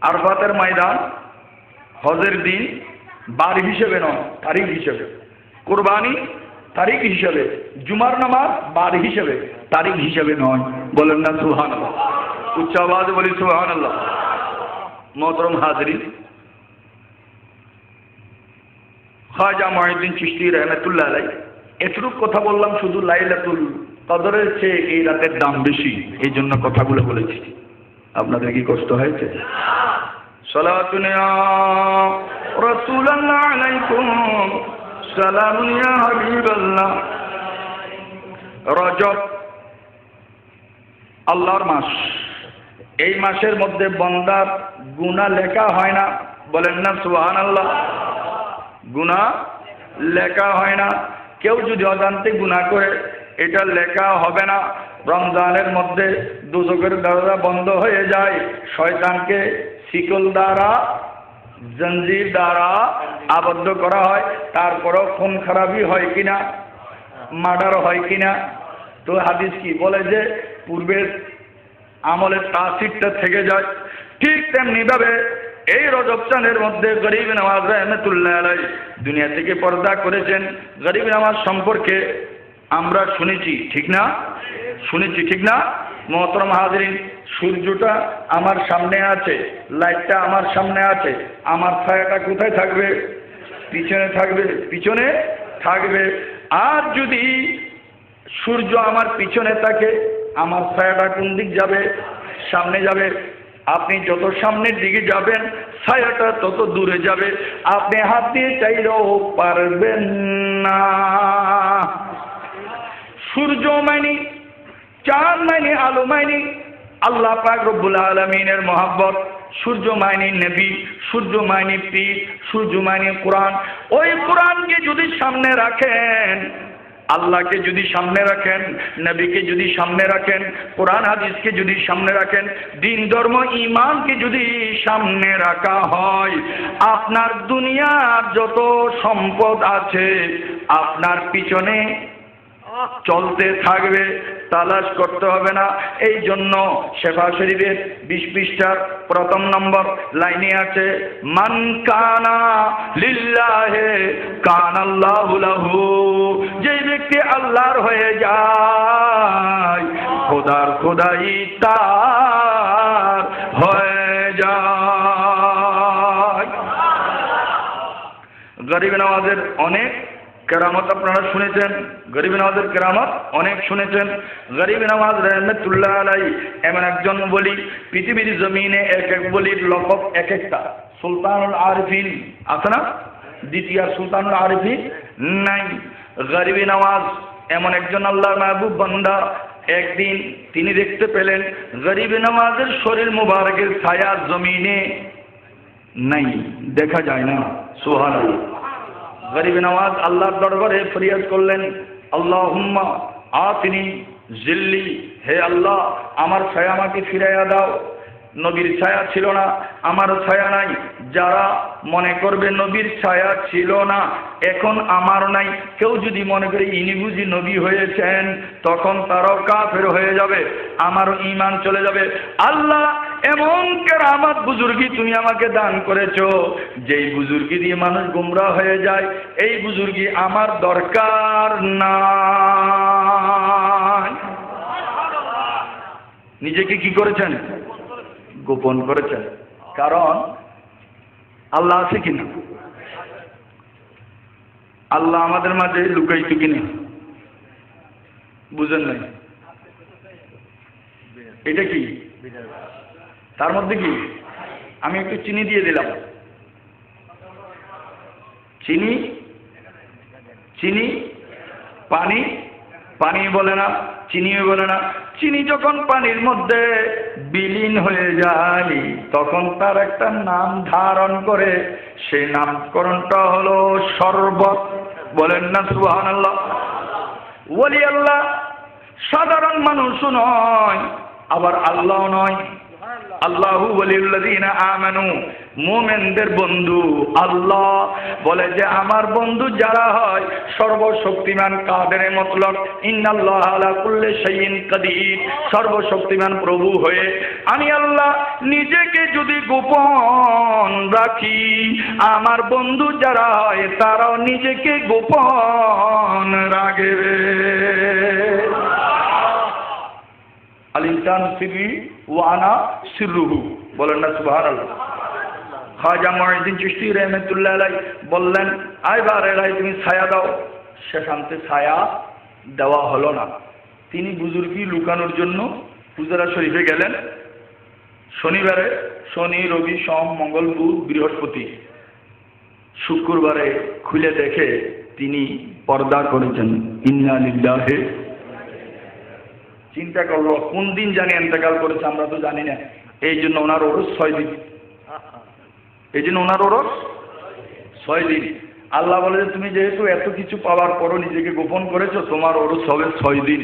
D: আরফাতের ময়দান হজের দিন বার হিসেবে নয়, তারিখ হিসেবে। কুরবানি তারিখ হিসেবে, জুমার নামাজ বার হিসেবে, তারিখ হিসেবে নয়, বলেন না সুবহানাল্লাহ, উচ্চ আওয়াজে বলি সুবহানাল্লাহ। মোহতরম হাজরিন, খাজা মুঈনুদ্দিন চিশতি রাহমাতুল্লাহ আলাইহি। এতটুকু কথা বললাম, শুধু লাইলাতুল কদরের চেয়ে এই রাতের দাম বেশি, এই জন্য কথাগুলো বলেছি। আপনাদের কি কষ্ট হয়েছে? সালাতুন ইয়া রাসূলুল্লাহ আলাইকুম, সালামুন ইয়া হাবিবাল্লাহ। রজব আল্লাহর মাস, এই মাসের মধ্যে বান্দার গুনাহ লেখা হয় না, বলেন না সুবহানাল্লাহ। গুনাহ লেখা হয় না। কেউ যদি অজান্তে গুনাহ করে, এটা লেখা হবে না। রমজানের মধ্যে দুজকের দরজা বন্ধ হয়ে যায়, শয়তানকে শিকল দ্বারা, জঞ্জির দ্বারা আবদ্ধ করা হয়। তারপরও খুন খারাপি হয় কিনা, মার্ডার হয় কিনা। তো হাদিস কি বলে যে পূর্বের আমলের তাসিরটা থেকে যায়। ঠিক তেমনি ভাবে এই রজব চাঁদের মধ্যে গরিব নওয়াজ রাহমাতুল্লাহ আলাইহি দুনিয়া থেকে পর্দা করেছেন। গরিব নওয়াজ সম্পর্কে আমরা শুনেছি, ঠিক না? শুনেছি, ঠিক না? মোহতরম হাজরিন, সূর্যটা আমার সামনে আছে, লাইটটা আমার সামনে আছে, আমার ছায়াটা কোথায় থাকবে? পিছনে থাকবে, পিছনে থাকবে। আর যদি সূর্য আমার পিছনে থাকে, আমার ছায়াটা কোন দিক যাবে? সামনে যাবে। আপনি যত সামনের দিকে যাবেন, ছায়াটা তত দূরে যাবে। আপনি হাত দিয়ে চাইলেও পারবেন না। সূর্য মানে, চাঁদ মানে, আলো মানে আল্লাহ পাক রব্বুল আলামিনের মহব্বত। সূর্য মানে নবী, সূর্য মানে পীর, সূর্য মানে কোরআন। ওই কোরআনকে যদি সামনে রাখেন, আল্লাহকে যদি সামনে রাখেন, নবীকে যদি সামনে রাখেন, কোরআন হাদিসকে যদি সামনে রাখেন, দিন ধর্ম ঈমানকে যদি সামনে রাখা হয়, আপনার দুনিয়ার যত সম্পদ আছে আপনার পিছনে চলতে থাকবে, তালাশ করতে হবে না। এই জন্য শেফা শরীফের 20 পৃষ্ঠার প্রথম নম্বর লাইনে আছে, মান কানা লিল্লাহে কানাল্লাহু লাহু। যে ব্যক্তি আল্লাহর হয়ে যায়, খোদার খোদাই তার হয়ে যায়। গরিব নওয়াজের অনেক কেরামত আপনারা শুনেছেন, গরিব নওয়াজের কেরামত অনেক শুনেছেন। গরিব নওয়াজ রাহমাতুল্লাহ আলাইহি এমন একজন বলি, পৃথিবীর জমিনে এক এক বলির লকব এক একটা। সুলতানুল আরিফিন আছে না? দ্বিতীয় সুলতানুল আরিফিন নাই। গরিব নওয়াজ এমন একজন আল্লাহর মাহবুব বান্দা। একদিন তিনি দেখতে পেলেন গরিব নওয়াজের শরীর মুবারকের ছায়া জমিনে নাই, দেখা যায় না। সুবহানাল্লাহ। গরিব নওয়াজ আল্লাহর দরবারে ফরিয়াদ করলেন, আল্লাহুম্মা আতিনি জিল্লি, হে আল্লাহ আমার ছায়া আমাকে ফিরাইয়া দাও। নবীর ছায়া ছিল না, আমারও ছায়া নাই। যারা মনে করবে নবীর ছায়া ছিল না, এখন আমার নাই, কেউ যদি মনে করে ইনি বুঝি নবী হয়েছেন, তখন তারাও কাফের হয়ে যাবে, আমারও ঈমান চলে যাবে। আল্লাহ এমন কেরামত বুজুর্গি তুমি আমাকে দান করেছো, যেই বুজুর্গি দিয়ে মানুষ গুমরাহ হয়ে যায়, এই বুজুর্গি আমার দরকার নাই। নিজেকে কি করেছেন? গোপন করেছেন। কারণ আল্লাহ আছে কিনা? আল্লাহ আমাদের মাঝে লুকাইতো কিনা? বুঝেন নাই? এটা কি? তার মধ্যে কি? আমি একটু চিনি দিয়ে দিলাম। চিনি, চিনি, পানি, পানি বলে না, চিনিও বলে না। চিনি যখন পানির মধ্যে বিলীন হয়ে যায়, তখন তার একটা নাম ধারণ করে, সেই নামকরণটা হলো শরবত। বলেন না সুবহানাল্লাহ। ওলি আল্লাহ সাধারণ মানুষও নয়, আবার আল্লাহ নয়। আল্লাহু ওয়ালিউল্লাযিনা আমানু, মুমিনদের বন্ধু আল্লাহ। বলে যে আমার বন্ধু যারা হয় সর্বশক্তিমান কাদের মতলব, ইন্নাল্লাহা আলা কুল্লি শাইইন কাদির, সর্বশক্তিমান প্রভু হয়ে আমি আল্লাহ নিজেকে যদি গোপন রাখি, আমার বন্ধু যারা হয় তারাও নিজেকে গোপন রাখবে। আল ইনসান সিররি ওয়া আনা সিররুহু। বলেন না সুবহানাল্লাহ। খাজা মুঈনুদ্দিন চিশতি রহমাতুল্লাহ আলাইহি বললেন, আইবার এলাই তুমি ছায়া দাও। সেখানতে ছায়া দেওয়া হলো না। তিনি বুজুর্গি লুকানোর জন্য হুজরা শরীফে গেলেন। শনিবারে, শনি, রবি, সোম, মঙ্গল, বুধ, বৃহস্পতি, শুক্রবারে খুলে দেখে তিনি পর্দা করেছেন। ইন্না লিল্লাহি। চিন্তা করলো কোন দিন জানি ইন্তেকাল করেছে, আমরা তো জানি না। এই জন্য ওনার ওরস 6 দিন। এই জন্য ওনার ওরস 6 দিন। আল্লাহ বলে যে তুমি যেহেতু এত কিছু পাওয়ার পরও নিজেকে গোপন করেছো, তোমার ওরস হবে 6 দিন,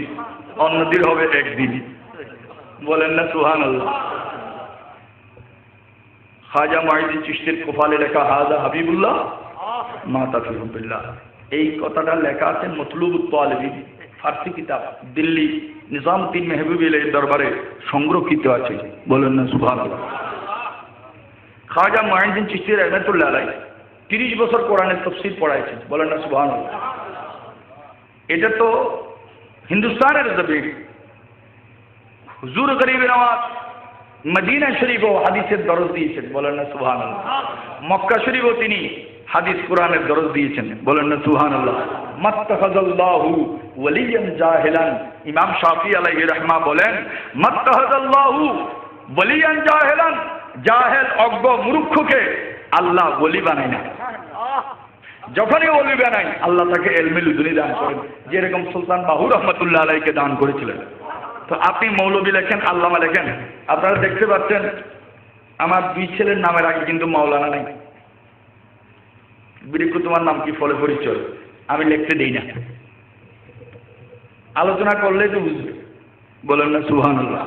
D: অন্যদিন হবে 1 দিন। বলেন না সুবহানাল্লাহ। খাজা মুঈনুদ্দিন চিশতির কপালে লেখা হাজা হাবিবুল্লাহ মাতা ফি হুবিল্লাহ। এই কথাটা লেখা আছে মতলুবুত তালিবিন, ফার্সি কিতাব, দিল্লি নিজামউদ্দিন মেহবুবী এর দরবারে সংরক্ষিত আছে। বলেন না সুবহানাল্লাহ। খাজা মুঈনুদ্দিন চিশতি রহমাতুল্লাহ আলাইহি 30 বছর কোরআনের তাফসীর পড়াইছেন। বলেন না সুবহানাল্লাহ। এটা তো হিন্দুস্তানের জমিন। হুজুর গরিব নওয়াজ মদিনা শরীফও হাদিসের দরজ দিয়েছেন। বলেন না সুবহানাল্লাহ। মক্কা শরীফও তিনি হাদিস কোরআনের দরজ দিয়েছেন। বলেন না সুবহানাল্লাহ। মাত্তাখাযাল্লাহু ওয়ালিয়ান জাহিলান। ইমাম শাফি আলাইহি রাহমা বলেন, মাত্তাখাযাল্লাহু ওয়ালিয়ান জাহিলান। জাহেল অজ্ঞ মূর্খকে আল্লাহ ওলি বানায় না। যখনই ওলি বানায় আল্লাহ তাকে ইলমে লুদুনি দান করেন, যেরকম সুলতান বাহু রহমাতুল্লাহ আলাইহিকে দান করেছিলেন। তো আপনি মৌলবী লেখেন, আল্লামা লেখেন, আপনারা দেখতে পাচ্ছেন আমার 2 ছেলের নামের আগে কিন্তু মাওলানা নাই। বিরিকু তোমার নাম কি, ফলে পরিচয় আমি লিখতে দেই না। আলোচনা করলে তো বুঝবে। বলেন না সুবহানাল্লাহ।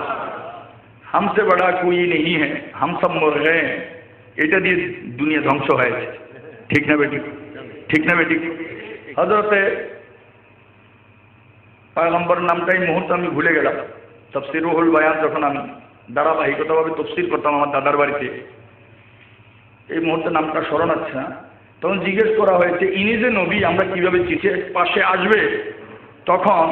D: হামসে বড়া কোই নেই হ্যাঁ, হাম সব মর গয়ে। এটা দিয়ে দুনিয়া ধ্বংস হয়েছে। ঠিক না বেটি? ঠিক না বেটি? হযরতে পয়গম্বর নামটাই মুহূর্তে আমি ভুলে গেলাম। তাফসীর রুহুল বায়ান যখন আমি ধারাবাহিকতাভাবে তাফসীর করতাম আমার দাদার বাড়িতে, এই মুহূর্তে নামটা স্মরণ আছে না। তখন জিজ্ঞেস করা হয়েছে ইনি যে নবী আমরা কিভাবে চিঠি পাশে আসবে, তখন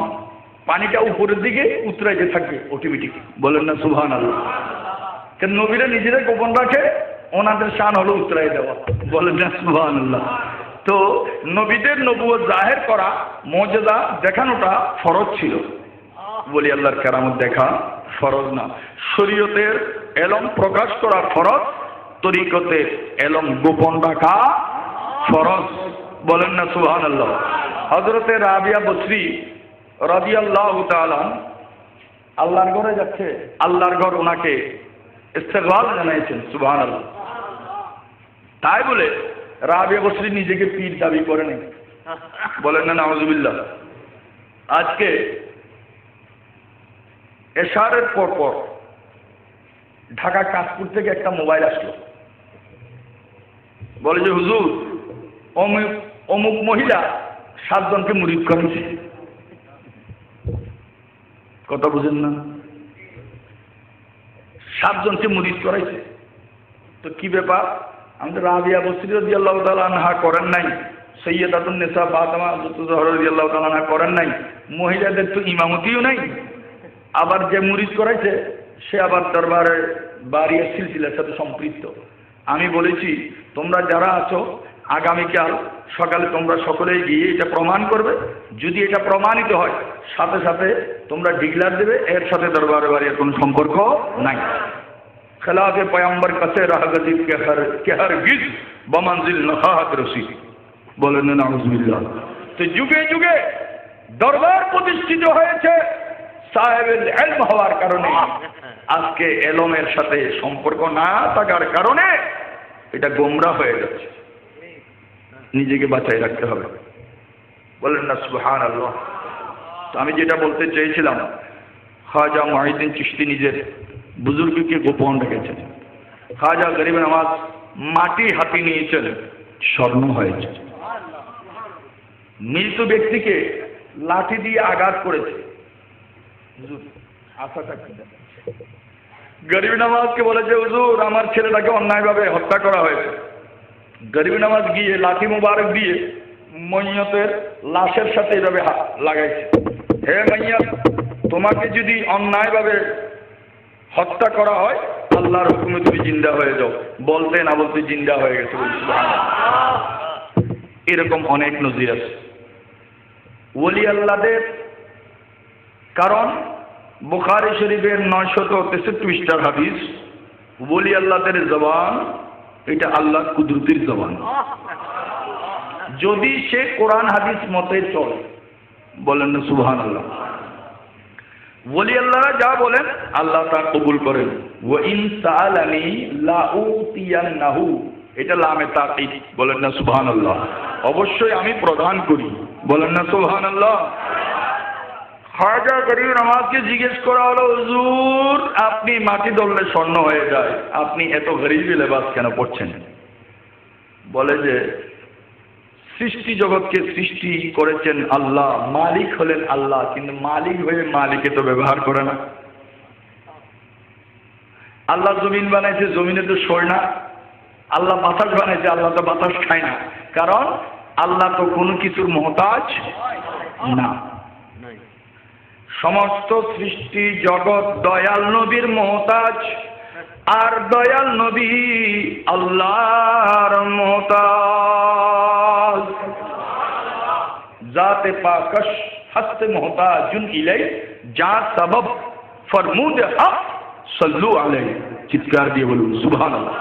D: পানিটা উপরের দিকে উতরাইতে থাকবে অটোমেটিক। বলেন না সুবহানাল্লাহ। কেন নবীরা নিজেরা গোপন রাখে, ওনাদের শান হলো উতরাই দেওয়া। বলেন না সুবহানাল্লাহ। তো নবীদের নবুয়ত জাহের করা, মুজিজা দেখানোটা ফরজ ছিল। বলি আল্লাহর কেরামত দেখা ফরজ না। শরীয়তের এলম প্রকাশ করা ফরজ, তরিকতে এলম গোপন রাখা ফরজ। বলেন না সুবহানাল্লাহ। হযরতে রাবিয়া বসরি রাদিয়াল্লাহু তাআলা আল্লাহর ঘরে যাচ্ছে, আল্লাহর ঘর ওনাকে ইস্তেগফার জানাইছেন। সুবহানাল্লাহ। তাই বলে রাবিয়া বসরি নিজেকে পীর দাবি করে নাই। বলেন না নাউজুবিল্লাহ। আজকে এশারের পর পর ঢাকা কাশপুর থেকে একটা মোবাইল আসলো, বলে যে হুজুর অমুক মহিলা 7 জনকে মুরিদ করেছে। কথা বুঝেন না? 7 জনকে মুরিদ করাইছে। তো কি ব্যাপার? আমাদের রাবিয়া বসরি রাদিয়াল্লাহু তাআলা আনহা করেন নাই, সৈয়দাতুন নিসা ফাতেমা জোহরা রাদিয়াল্লাহু তাআলা আনহা করেন নাই, মহিলাদের তো ইমামতিও নাই। আবার যে মুরিদ করাইছে সে আবার দরবারে বাড়ির সিলসিলার সাথে সম্পৃক্ত। আমি বলেছি তোমরা যারা আছো আগামীকাল সকালে তোমরা সকলেই গিয়ে এটা প্রমাণ করবে। যদি এটা প্রমাণিত হয় সাথে সাথে তোমরা ডিক্লার দেবে এর সাথে দরবারে বাড়ির কোনো সম্পর্ক নাই। খেলাফে পয়গম্বর কাছে রাহগজিব কে হর গিজ বমঞ্জিল নখাহাত রসি। বলেন না নাউজুবিল্লাহ। তো যুগে যুগে দরবার প্রতিষ্ঠিত হয়েছে সাহেবের ইলম হওয়ার কারণে। আজকে এলমের সাথে সম্পর্ক না থাকার কারণে এটা গোমরা হয়ে যাচ্ছে। নিজেকে বাঁচাই রাখতে হবে। বলেন না সুবহানাল্লাহ। তো আমি যেটা বলতে চেয়েছিলাম, খাজা মুঈনুদ্দিন চিশতি নিজের বুজুর্গকে গোপন রেখেছেন। খাজা গরিব নওয়াজ মাটি হাতে নিয়েছেন, স্বর্ণ হয়েছে। মৃত ব্যক্তিকে লাঠি দিয়ে আঘাত করেছে। গরিব নওয়াজকে বলেছে হুজুর আমার ছেলেটাকে অন্যায়ভাবে হত্যা করা হয়েছে। গরিব নওয়াজ গিয়ে লাঠি মুবারক দিয়ে মইয়তের লাশের সাথে এভাবে লাগাইছে, হে মাইয়াত তোমাকে যদি অন্যায়ভাবে হত্যা করা হয় আল্লাহর হুকুমে তুমি জিন্দা হয়ে যাও, বলতে না বলতে জিন্দা হয়ে গেছে। এরকম অনেক নজির আছে ওলি আল্লাহদের। কারণ বুখারী শরীফের 963 পৃষ্ঠার হাদিস, ওলি আল্লাহদের জবান এটা আল্লাহ কুদরতির জবান। যদি সে কোরআন হাদিস মতে চলে, বলেন না সুবহানাল্লাহ। ওলি আল্লাহরা যা বলেন আল্লাহ তা কবুল করেন। ওয়া ইন সাআলানি লাউতিয়ান্নাহু, এটা লামে তাকিদ, বলেন না সুবহানাল্লাহ। অবশ্যই আমি প্রদান করি, বলেন না সুবহানাল্লাহ। খাজা গরিব নওয়াজকে জিজ্ঞেস করা হলো, হুজুর আপনি মাটি ধরলে স্বর্ণ হয়ে যায়, আপনি এত গরিবি লেবাস কেন পড়ছেন? বলে যে সৃষ্টি জগৎকে সৃষ্টি করেছেন আল্লাহ, মালিক হলেন আল্লাহ, কিন্তু মালিক হয়ে মালিকে তো ব্যবহার করে না। আল্লাহ জমিন বানাইছে, জমিনে তো সয় না। আল্লাহ বাতাস বানাইছে, আল্লাহ তো বাতাস খায় না। কারণ আল্লাহ তো কোনো কিছুর মুহতাজ না। সমস্ত সৃষ্টি জগৎ দয়াল নবীর মুহতাজ, আর দয়াল নবী আল্লাহর মুহতাজ। জাতে পাকশ হস্তে মুহতাজুন ইলাই, যা সবব ফরমুদ হক সাল্লু আলাইহি। চিৎকার দিয়ে বলুন সুবহানাল্লাহ।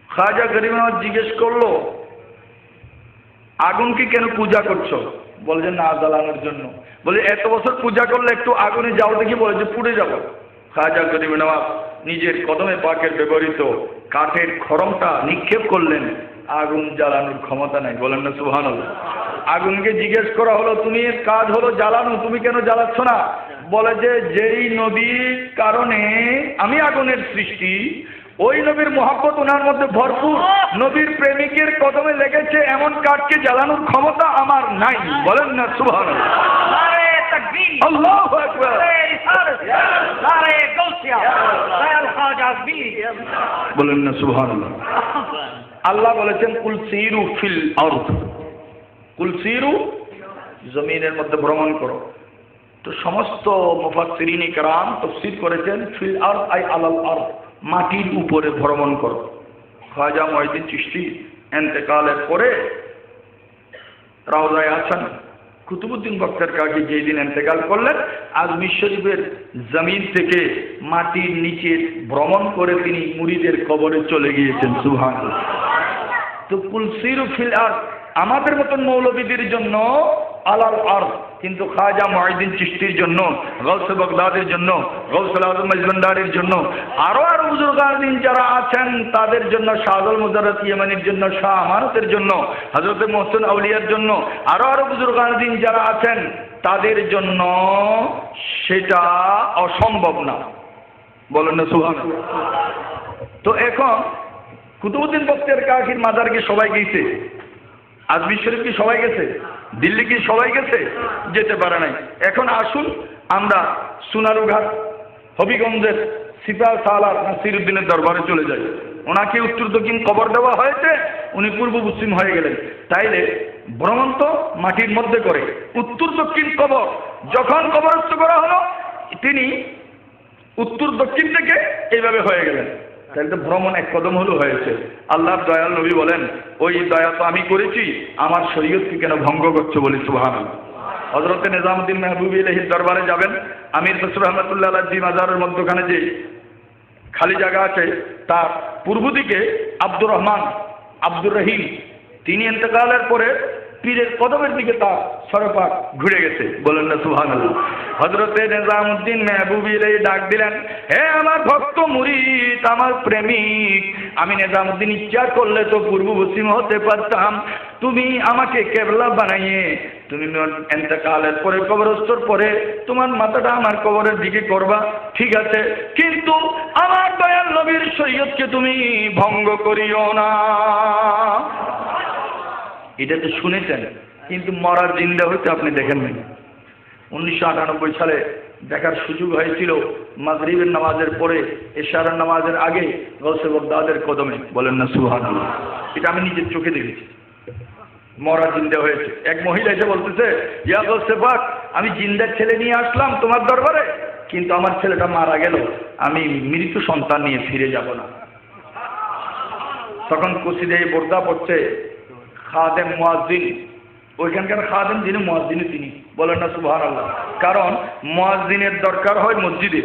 D: খাজা গরিব নওয়াজ জিজ্ঞেস করলো, আগুনকে কেন পূজা করছো? বলে যে না জ্বালানোর জন্য। বলে এত বছর পূজা করলে একটু আগুনে যাও দেখি, বলে যে পুড়ে যাবো। খাজা গরিব নওয়াজ নিজের কদমে পাকের ব্যবহৃত কাঠের খড়মটা নিক্ষেপ করলেন, আগুন জ্বালানোর ক্ষমতা নাই, বলেন না সুবহানাল্লাহ। আগুনকে জিজ্ঞেস করা হলো, তুমি এর কাজ হলো জ্বালানো, তুমি কেন জ্বালাচ্ছ না? বলে যে যেই নবীর কারণে আমি আগুনের সৃষ্টি, ওই নবীর মহব্বত ওনার মধ্যে ভরপুর, নবীর প্রেমিকের কদমে লেগেছে, এমন কাঠকে জ্বালানোর ক্ষমতা আমার নাই, বলেন না সুবহানাল্লাহ। আল্লাহু আকবার, বলেন না সুবহানাল্লাহ। আল্লাহ বলেছেন কুল সিরু ফিল আরদ, কুল সিরু, জমিনের মধ্যে ভ্রমণ করো। তো সমস্ত মুফাসসিরিন ইকরাম তাফসীর করেছেন ফিল আরদ আই আলাল আরদ, মাটির উপরে ভ্রমণ করো। খাজা মুঈনুদ্দিন চিশতি ইন্তেকালের পরে রওজায় আছেন। কুতুবউদ্দিন বখতিয়ার কাজী যেই দিন ইন্তেকাল করলেন, আজমির শরীফের জমিন থেকে মাটির নিচে ভ্রমণ করে তিনি মুরিদের কবরে চলে গিয়েছেন। সুবহানাল্লাহ। তো কুল সিরু ফিল আরদ আমাদের মতন মৌলবীদের জন্য আলাল আরদ, কিন্তু খাজা মুঈনুদ্দিন চিশতির জন্য, গাউসে বাগদাদের জন্য, গাউসুল আজম মজবন্দারির জন্য, আরো বুজুর্গান যারা আছেন তাদের জন্য, শাহুল মুজাররদ ইয়ামানির জন্য, শাহ আমানতের জন্য, হযরত মুহসিন আউলিয়ার জন্য, আরো বুজুর্গান যারা আছেন তাদের জন্য সেটা অসম্ভব না, বলেন না সুবহানাল্লাহ। তো এখন কুতুবউদ্দিন বখতিয়ার কাজীর মাজার কি সবাই গেছে? আজমির শরীফ কি সবাই গেছে? দিল্লি কি সবাই গেছে? যেতে পারে নাই। এখন আসুন আমরা সোনারুঘাট হবিগঞ্জের সিপাহ সালার নাসিরউদ্দিনের দরবারে চলে যাই। ওনাকে উত্তর দক্ষিণ কবর দেওয়া হয়েছে, উনি পূর্ব পশ্চিম হয়ে গেলেন। তাইলে ভ্রমণ তো মাটির মধ্যে করে, উত্তর দক্ষিণ কবর যখন কবরস্থ করা হলো, তিনি উত্তর দক্ষিণ থেকে এইভাবে হয়ে গেলেন। তাহলে তো ভ্রমণ এক কদম হলো হয়েছে। আল্লাহর দয়াল নবী বলেন, ওই দয়া তো আমি করেছি, আমার শরীয়তকে কেন ভঙ্গ করছো? বলি সুবহানাল্লাহ। হযরতে নিজামউদ্দিন মেহবুবী ইলাহির দরবারে যাবেন, আমির খসরু রহমাতুল্লাহ আলাইহি মাজারের মধ্যখানে যে খালি জায়গা আছে, তার পূর্ব দিকে আব্দুর রহমান, আব্দুর রহিম, তিনি ইন্তেকালের পরে পীরের কদমের দিকে তার সরপাক ঘুরে গেছে, বলেন না সুবহানাল্লাহ। হযরতে নিজামউদ্দিন মেহবুবী ইলাহি ডাক দিলেন, হে আমার ভক্ত মুরিদ, আমার প্রেমিক, আমি নিজামউদ্দিন ইচ্ছা করলে তো পূর্ব পশ্চিম হতে পারতাম, তুমি আমাকে কেবলা বানাইয়ে তুমি ইন্তেকালের পরে কবরস্থর পরে তোমার মাথাটা আমার কবরের দিকে করবা, ঠিক আছে, কিন্তু আমার দয়াল নবীর শরীয়তকে তুমি ভঙ্গ করিও না। এটা তো শুনেছেন, কিন্তু মরার জিন্দা হইতে আপনি দেখেন নাই। 1998 সালে দেখার সুযোগ হয়েছিল মাগরিবের নামাজের পরে এশারের নামাজের আগে গাউসে বাগদাদের কদমে, বলেন না সুবহানাল্লাহ। এটা আমি নিজের চোখে দেখেছি, মরা জিন্দা হয়েছে। এক মহিলা এসে বলতেছে, ইয়া গাউসে পাক, আমি জিন্দার ছেলে নিয়ে আসলাম তোমার দরবারে, কিন্তু আমার ছেলেটা মারা গেল, আমি মৃত্যু সন্তান নিয়ে ফিরে যাব না। তখন কুসিদে বোরদা পড়ছে খাদেম মুয়াজ্জিন, ওইখানকার খাদেম যিনি মুয়াজ্জিন তিনি, বলেন না সুবহানাল্লাহ। কারণ মুয়াজ্জিনের দরকার হয় মসজিদে,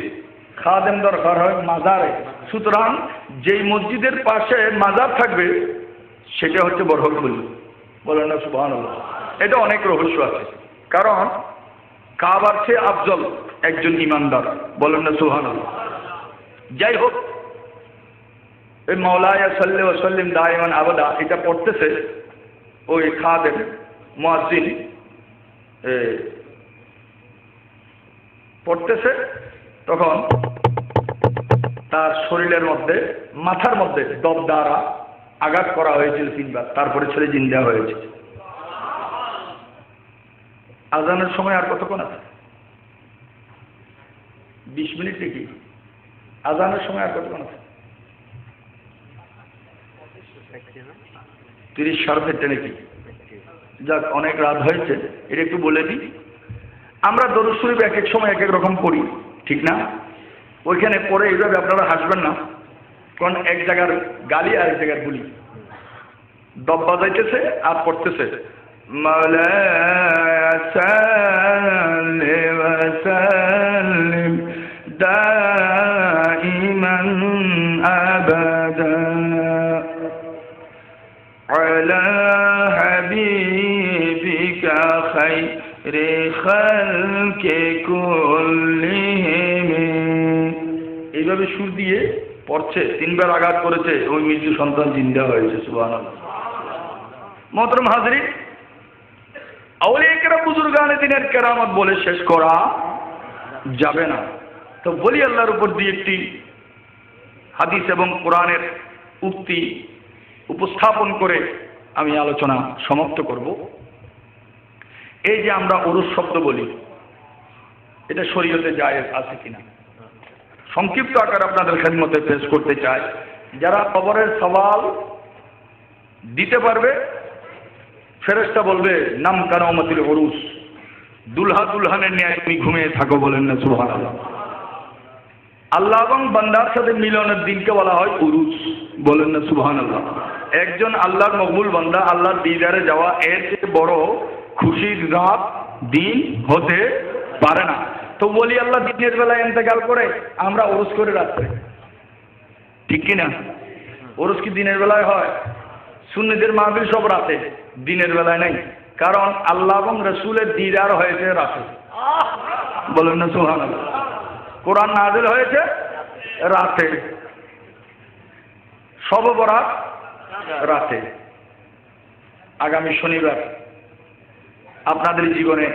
D: খাদেম দরকার হয় মাজারে। সুতরাং যেই মসজিদের পাশে মাজার থাকবে সেটা হচ্ছে বরকতগুলি, বলেন না সুবহানাল্লাহ। এটা অনেক রহস্য আছে। কারণ কাবার চেয়ে আফজল একজন ইমানদার, বলেন না সুবহানাল্লাহ। যাই হোক, এই মাওলায়া সাল্লি ওয়া সাল্লিম দাইমান আবাদা এটা পড়তেছে ওই খাদেম মুয়াজ্জিন পড়তেছে, তখন তার শরীরের মধ্যে মাথার মধ্যে দব দ্বারা আঘাত করা হয়েছিল 3 বার, তারপরে ছেলে জিন্দা হয়েছে। আজানের সময় আর কতক্ষণ আছে? 20 মিনিট নাকি? আজানের সময় আর কতক্ষণ আছে? 30 সাড়ে 4টে নাকি? যাক, অনেক রাত হয়েছে, এটা একটু বলে দিই। আমরা দরুদ শরীফ এক এক সময় এক এক রকম পড়ি, ঠিক না? ওইখানে পড়ে এইভাবে আপনারা হাসবেন না, কারণ এক জায়গার গালি আর এক জায়গার বুলি। দব বাজাইতেছে আর পড়তেছে মাওলায়া সাল্লি ওয়া সাল্লিম দাইমান আবাদা আলা হাবিবিকা খায়রি খালকি কুল্লিহিম। এইভাবে সুর দিয়ে পড়ছে, 3 বার আঘাত করেছে, ওই মৃত্যু সন্তান জিন্দা হয়েছে। সুবহানাল্লাহ। মোহতরম হাজরিন, আউলিয়া কেরাম বুজুর্গানে দিনের কেরামত বলে শেষ করা যাবে না। তো বলি আল্লাহর উপর দিয়ে একটি হাদিস এবং কোরআনের উক্তি উপস্থাপন করে আমি আলোচনা সমাপ্ত করব। এই যে আমরা উরুস শব্দ বলি, এটা শরীয়তে জায়েজ আছে কিনা সংক্ষিপ্ত আকার আপনাদের খেদমতে পেশ করতে চাই। যারা কবরের সওয়াল দিতে পারবে, ফেরেশতা বলবে নাম কারামাতিল উরুস, দুলহা দুলহানের ন্যায় তুমি ঘুমিয়ে থাকো, বলেন না সুবহানাল্লাহ। আল্লাহ এবং বান্দার সাথে মিলনের দিনকে বলা হয় উরুস, বলেন না সুবহানাল্লাহ। একজন আল্লাহর মকবুল বান্দা আল্লাহর দিদারে যাওয়া এর চেয়ে বড় খুশির রাত দিন হতে পারে না। তো বলি আল্লাহ দিনের বেলায় ইন্তেকাল করে, আমরা উরুস করে রাত্রে, ঠিক কিনা? উরুস কি দিনের বেলায় হয়? সুন্নিদের মাহফিল সব রাতে, দিনের বেলায় নাই। কারণ আল্লাহ এবং রাসূলের দিদার হয়েছে রাতে, বলেন না সুবহানাল্লাহ। কোরআন নাযিল হয়েছে রাতে, শবে বরাত রাতে। আগামী শনিবার আপনাদের জীবনে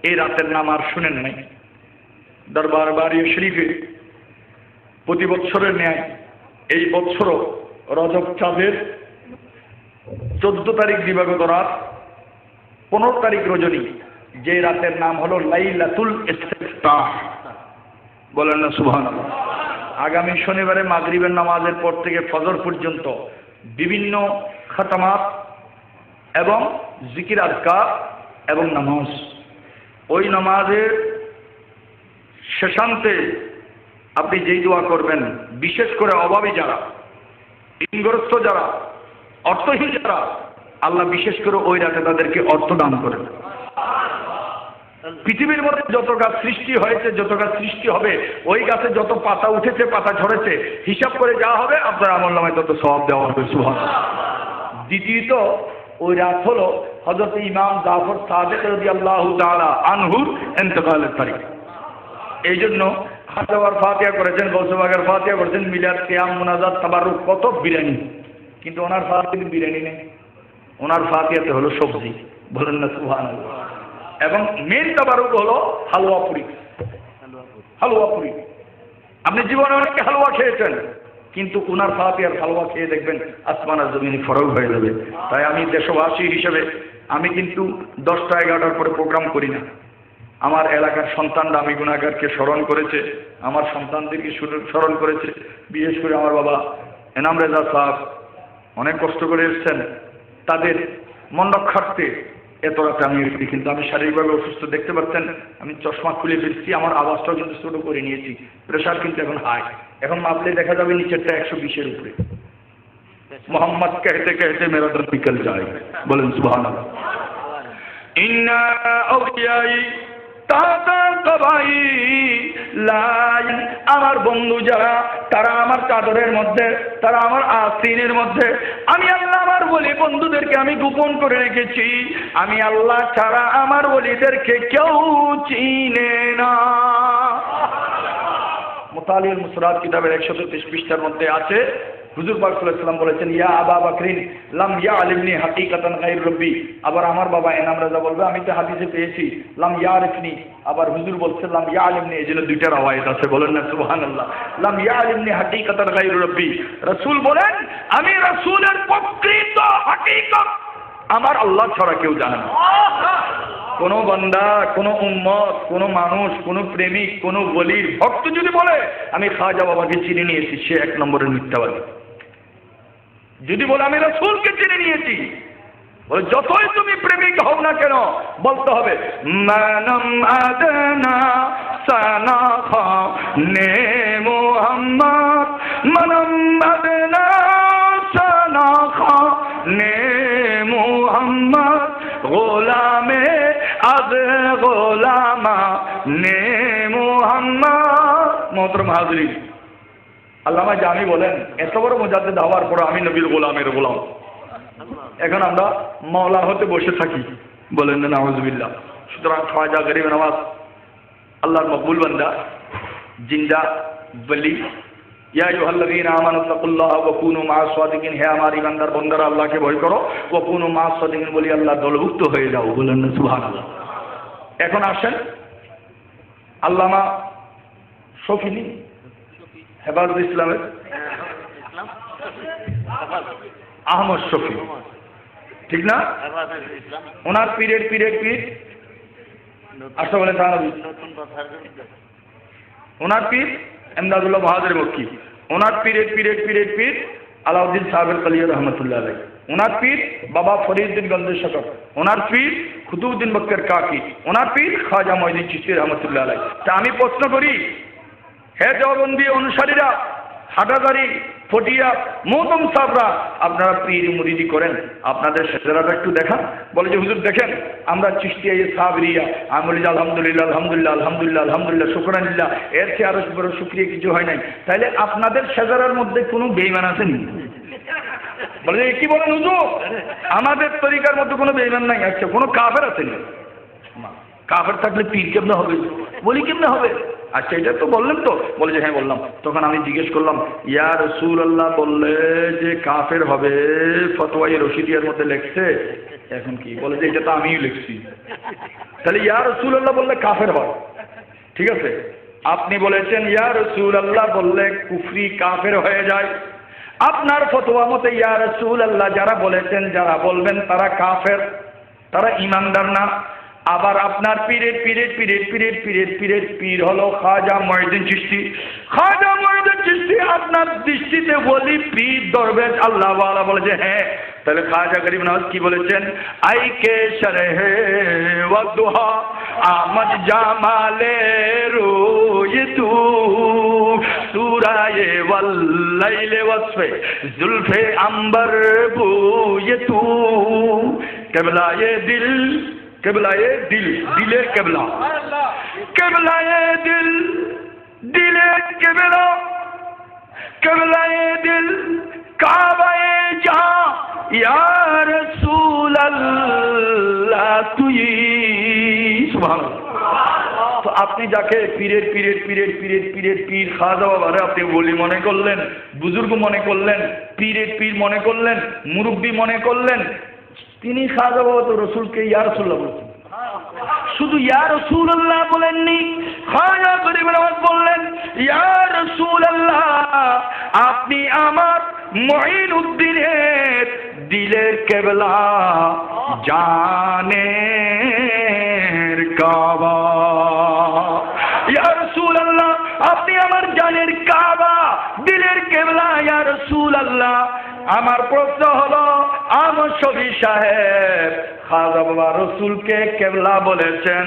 D: এই রাতের নাম আর শুনেন নাই। দরবার বাড়ি শরীফে প্রতি বছরের ন্যায় এই বছরও রজব চাঁদের 14 তারিখ দিবাগত রাত 15 তারিখ রজনী, যে রাতের নাম হলো লাইলাতুল ইস্তিফতাহ, বলেন না সুবহানাল্লাহ। আগামী শনিবারে মাগরিবের নামাজের পর থেকে ফজর পর্যন্ত বিভিন্ন খাতামাত এবং জিকির আজকার এবং নামাজ। ওই নামাজের শেষান্তে আপনি যেই দোয়া করবেন, বিশেষ করে অভাবী যারা, ঋণগ্রস্ত যারা, অর্থহীন যারা, আল্লাহ বিশেষ করে ওই রাতে তাদেরকে অর্থ দান করেন। পৃথিবীর মধ্যে যত গাছ সৃষ্টি হয়েছে, যত গাছ সৃষ্টি হবে, ওই গাছে যত পাতা উঠেছে, পাতা ঝরেছে, হিসাব করে যাওয়া হবে, আপনার আমলনামায় তত সওয়াব দেওয়া হবে। সুবহানাল্লাহ। দ্বিতীয়ত ওই রাত হলো হযরত ইমাম জাফর সাদিক রাদিয়াল্লাহু তাআলা আনহুর ইন্তেকালের তারিখ। এই জন্য হাজার ফাতিহা করেছেন, গৌসবাগের ফাতিহা করেছেন, মিলাদ, কিয়াম, মুনাজাত, তাবারুক, কত বিরিয়ানি, কিন্তু ওনার ফাতিহাতে বিরিয়ানি নেই, ওনার ফাতিহাতে হলো সবজি, বলেন না সুবহানাল্লাহ। এবং মেন তাবারুক হলো হালুয়া পুরি। হালুয়া পুরি, আপনি জীবনে অনেক হালুয়া খেয়েছেন, কিন্তু ওনার ফাতিহার হালুয়া খেয়ে দেখবেন আসমান আর জমিনে ফরক হয়ে যাবে। তাই আমি দেশবাসী হিসেবে আমি কিন্তু 10টা 11টার পরে প্রোগ্রাম করি না। আমার এলাকার সন্তানরা আমি গুনাহগারকে স্মরণ করেছে, আমার সন্তানদেরকে স্মরণ করেছে। বিশেষ করে আমার বাবা এনাম রেজা সাহেব অনেক কষ্ট করে এসেছেন, তাদের মন রক্ষার্থে এত রাতে আমি এসেছি, কিন্তু আমি শারীরিকভাবে অসুস্থ, দেখতে পাচ্ছেন আমি চশমা খুলে ফেলছি, আমার আওয়াজটাও কিন্তু ছোট করে নিয়েছি, প্রেশার কিন্তু এখন হাই, এখন মাপলে দেখা যাবে নিচেরটা 120-এর উপরে। মোহাম্মদ कहते कहते मेरा दम निकल जाए, বলেন সুবহানাল্লাহ। ইন্না আউলিয়াই তাতা কবাই লাই, আমার বন্ধু যারা, তারা আমার চাদরের মধ্যে, তারা আমার আস্তিনের মধ্যে। আমি আল্লাহ আমার ওলি বন্ধুদেরকে আমি গোপন করে রেখেছি, আমি আল্লাহ ছাড়া আমার ওলিদেরকে কেউ চিনে না। মুতালিউল মুসরাত কিতাবের 130 পৃষ্ঠার মধ্যে আছে, হুজুর পাক সাল্লাল্লাহু আলাইহি ওয়াসাল্লাম বলেছেন, ইয়া আবা বকরিন লাম ইয়ালিমনি হাকিকাতান গায়র রব্বি। আবার আমার বাবা এনাম রাজা বলবে, আমি তো হাদিসে পেয়েছি লাম ইয়ারিফনি, আবার হুজুর বলছেন লাম ইয়ালিমনি, এজন্য দুইটা রওয়ায়াত আছে, বলেন না সুবহানাল্লাহ। লাম ইয়ালিমনি হাকিকাতান গায়র রব্বি, রাসূল বলেন আমি রাসূলের প্রকৃত হাকিকত আমার আল্লাহ ছাড়া কেউ জানে না। কোন বান্দা, কোন উম্মত, কোন মানুষ, কোন প্রেমিক, কোন ওলির ভক্ত যদি বলে আমি খাজা বাবাকে চিনে নিয়েছি, সে 1 নম্বরের মিথ্যাবাদী। যদি বলে আমি রাসূলকে চিনে নিয়েছি, বলে যতই তুমি প্রেমিক হও না কেন, বলতে হবে মানম আদনা সানাখা নে মুহাম্মদ, মানম আদনা সানাখা নে মুহাম্মদ, গোলামে আদ গোলামা নে মুহাম্মদ। মোহতরম হাজরিন, আল্লামা জামি বলেন, এত বড় মুজাদ্দিদ হওয়ার পর আমি নবীর গোলামের গোলাম, এখন আমরা মাওলা হতে বসে থাকি, বলেন না নাউজুবিল্লাহ। সুতরাং খাজা গরিব নওয়াজ আল্লাহর মকবুল বান্দা, জিন্দা বলি। ইয়া আইয়ুহাল্লাযীনা আমানু তাকুল্লাহা ওয়া কুনু মা'আস সাদিকিন, হে আমার ইমানদার বান্দারা আল্লাহকে ভয় করো, ওয়া কুনু মা'আস সাদিকিন বলি আল্লাহর দলভুক্ত হয়ে যাও, বলেন না সুবহানাল্লাহ। এখন আসেন আল্লামা শফিনি হেফাজত ইসলামের আহমদ শফি, ঠিক না? ওনার পীর আসতে বলে ওনার পীর এমদাদুল্লাহ বাহাদুর মক্কি, ওনার পীর আলাউদ্দিন সাহেব কালিয়া রহমতুল্লাহ আলাইহি, ওনার পীর বাবা ফরিদুদ্দিন গঞ্জ শকর, ওনার পীর কুতুবউদ্দিন বক্কর কাকি, ওনার পীর খাজা মঈনুদ্দিন চিশতি রহমতুল্লাহ আলাইহি। তা আমি প্রশ্ন করি, হে দেওবন্দি অনুসারীরা, হাটাদারি, ফটিয়া, মোহতম সাহরা, আপনারা পীর মুরিদি করেন, আপনাদের সেজদাটা একটু দেখান। বলে যে হুজুর দেখেন আমরা চিশতিয়া সাবরিয়া, আমি বলি আলহামদুলিল্লাহ আলহামদুলিল্লাহ আলহামদুলিল্লাহ আলহামদুলিল্লাহ শুকরানিল্লাহ, এর চেয়ে আরো বড় শুকরিয়া কিছু হয় নাই। তাইলে আপনাদের সেজদার মধ্যে কোনো বেঈমান আছে নি? বলে যে কি বলেন হুজুর, আমাদের তরিকার মধ্যে কোনো বেঈমান নাই। আচ্ছা, কোনো কাফের আছে না? কাফের থাকলে পীর কেমনে হবে, বলি কেমনে হবে? আচ্ছা, এটা তো বললেন তো? বলে যে হ্যাঁ বললাম। তখন আমি জিজ্ঞেস করলাম, ইয়া রাসূলুল্লাহ বললে যে কাফের হবে, ফতোয়া রশিদিয়ার মধ্যে লেখছে, এখন কি? বলে যে এটা তো আমিই লিখছি। তাহলে ইয়া রাসূলুল্লাহ বললে কাফের হয়, ঠিক আছে। আপনি বলেছেন ইয়া রাসূলুল্লাহ বললে কুফরি কাফের হয়ে যায়। আপনার ফতোয়া মতে ইয়া রাসূলুল্লাহ যারা বলেছেন, যারা বলবেন তারা কাফের, তারা ঈমানদার না। আবার আপনার পীর হলো খাজা মঈনুদ্দিন চিশতি। খাজা মঈনুদ্দিন চিশতি আপনার দৃষ্টিতে বলি পীর দরবেশ আল্লাহ ওয়ালা, বলে যে হ্যাঁ। তাহলে খাজা গরিব নওয়াজ কি বলেছেন? আইকে শরহে ওয়াদুহা আহমদ জামালে রুয়তু সুরায়ে ওয়াল্লাইলে ওয়াসফে জুলফে আম্বার বুয়তু কেবলায়ে দিল, কেবলায়ে দিল, দিলের কেবলা, কেবলায়ে দিল, দিলের কেবলা, কেবলায়ে দিল কাবায়ে জাহাঁ ইয়া রাসূলুল্লাহ তুই। সুবহানাল্লাহ। তো আপনি যাকে পীর খাজা বাবারে আপনি বলি মনে করলেন, বুজুর্গ মনে করলেন, পীর মনে করলেন, মুরব্বী মনে করলেন, তিনি খাজা বাবা তো রসুলকে ইয়া রাসূলুল্লাহ বলছেন। শুধু ইয়া রাসূলুল্লাহ বলেননি, খাজা গরিব নওয়াজ বললেন ইয়া রাসূলুল্লাহ আপনি আমার মঈনুদ্দিনের দিলের কেবলা, জানের কাবা। ইয়া রাসূলুল্লাহ আপনি আমার জানের কাবা, দিলের কেবলা। ইয়া রাসূলুল্লাহ আমার প্রশ্ন হলো, আমার শফি সাহেব, খাজা বাবা রসুলকে কেবলা বলেছেন,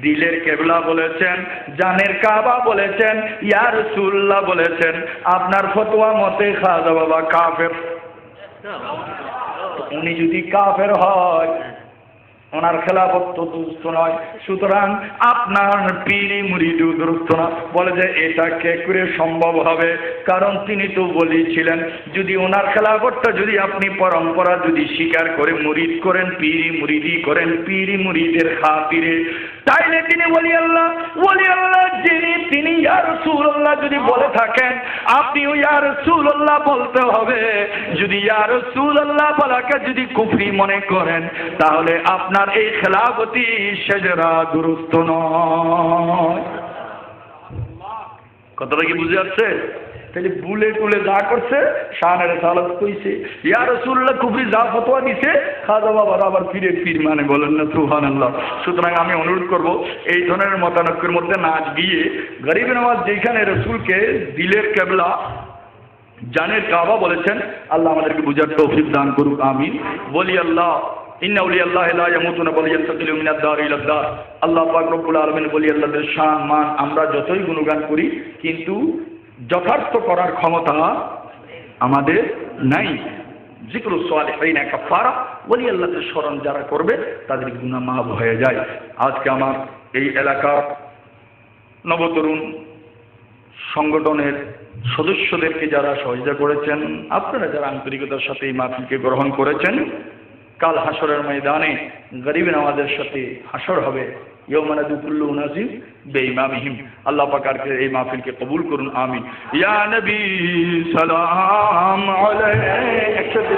D: দিলের কেবলা বলেছেন, জানের কাবা বলেছেন, ইয়া রাসূলুল্লাহ বলেছেন। আপনার ফতোয়া মতে খাজা বাবা কাফের। উনি যদি কাফের হয়, ওনার খেলাফত তো দুরুস্ত নয়, সুতরাং আপনার পীর মুরিদ দুরুস্ত না। বলে যে এটা কে করে সম্ভব হবে? কারণ তিনি তো বলেছিলেন, যদি ওনার খেলাফতটা যদি আপনি পরম্পরা যদি স্বীকার করে মুরিদ করেন, পীর মুরিদি করেন, পীর মুরিদের খাতিরে, তাইলে তিনি ওলি আল্লাহ যিনি তিনি ইয়া রাসূলুল্লাহ যদি বলে থাকেন, আপনিও ইয়া রাসূলুল্লাহ বলতে হবে। যদি ইয়া রাসূলুল্লাহ বলাকে যদি কুফরি মনে করেন, তাহলে আপনার এই খেলাফতি সেজরা দুরুস্ত নয়। কথাটা কি বুঝে যাচ্ছে? তাহলে বুলে টুলে যা করছে, শানের সালাত কইছে, ইয়া রাসূলুল্লাহ কুফরি যা ফতোয়া দিছে, খাজা বাবার আবার ফিরে পীর মানে বলেন না, সুবহানাল্লাহ। সুতরাং আমি অনুরোধ করব, এই ধরনের মতানৈক্যের মধ্যে না গিয়ে গরিব নওয়াজ যেখানে রসুলকে দিলের কেবলা, জানের কাবা বলেছেন, আল্লাহ আমাদেরকে বুঝার তৌফিক দান করুক, আমিন। বলি আল্লাহ ইন্না আউলিয়াল্লাহি লা ইয়ামুতুনা বাল ইয়ানতাকিলু মিনাদ দারি ইলাদ দার। আল্লাহ পাক রব্বুল আলামিন বলি আল্লাহদের শান মান আমরা যতই গুণগান করি, কিন্তু যথার্থ করার ক্ষমতা আমাদের নাই। যিকরু সালিহিনা কাফারা, বলি আল্লাহকে স্মরণ যারা করবে তাদের গুনাহ মাফ হয়ে যায়। আজকে আমার এই এলাকার নবতরুণ সংগঠনের সদস্যদেরকে যারা সহযোগিতা করেছেন, আপনারা যারা আন্তরিকতার সাথে এই মাহফিলকে গ্রহণ করেছেন, কাল হাসরের ময়দানে গরিব নওয়াজের সাথে হাসর হবে। ইয়াউমা নাদু কুল্লু উনাসিন বিইমামিহিম। আল্লাহ পাক এই মাহফিলকে কবুল করুন, আমিন। ইয়া নবী সালাম আলাইহি। একসাথে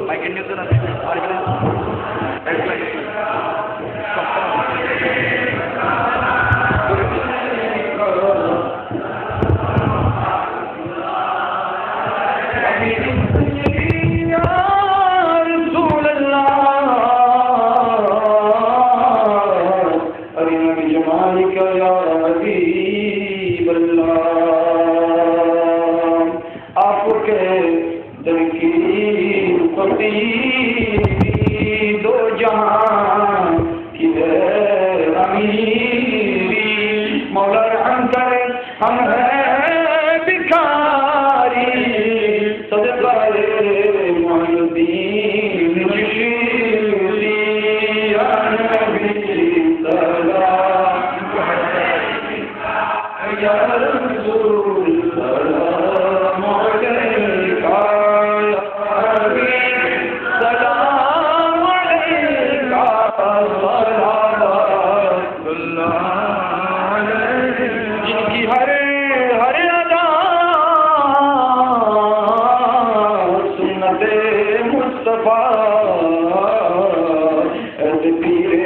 D: মাইকের নিয়ে না दो जहां की अमीरी मौला रहम करे, हम हैं भिखारी, सदकाए मोइनुद्दीन चिश्ती, या नबी सलाम या रसूल सलाम अलैका, जिनकी हर हर अदा सुन्नते मुस्तफा, पीरे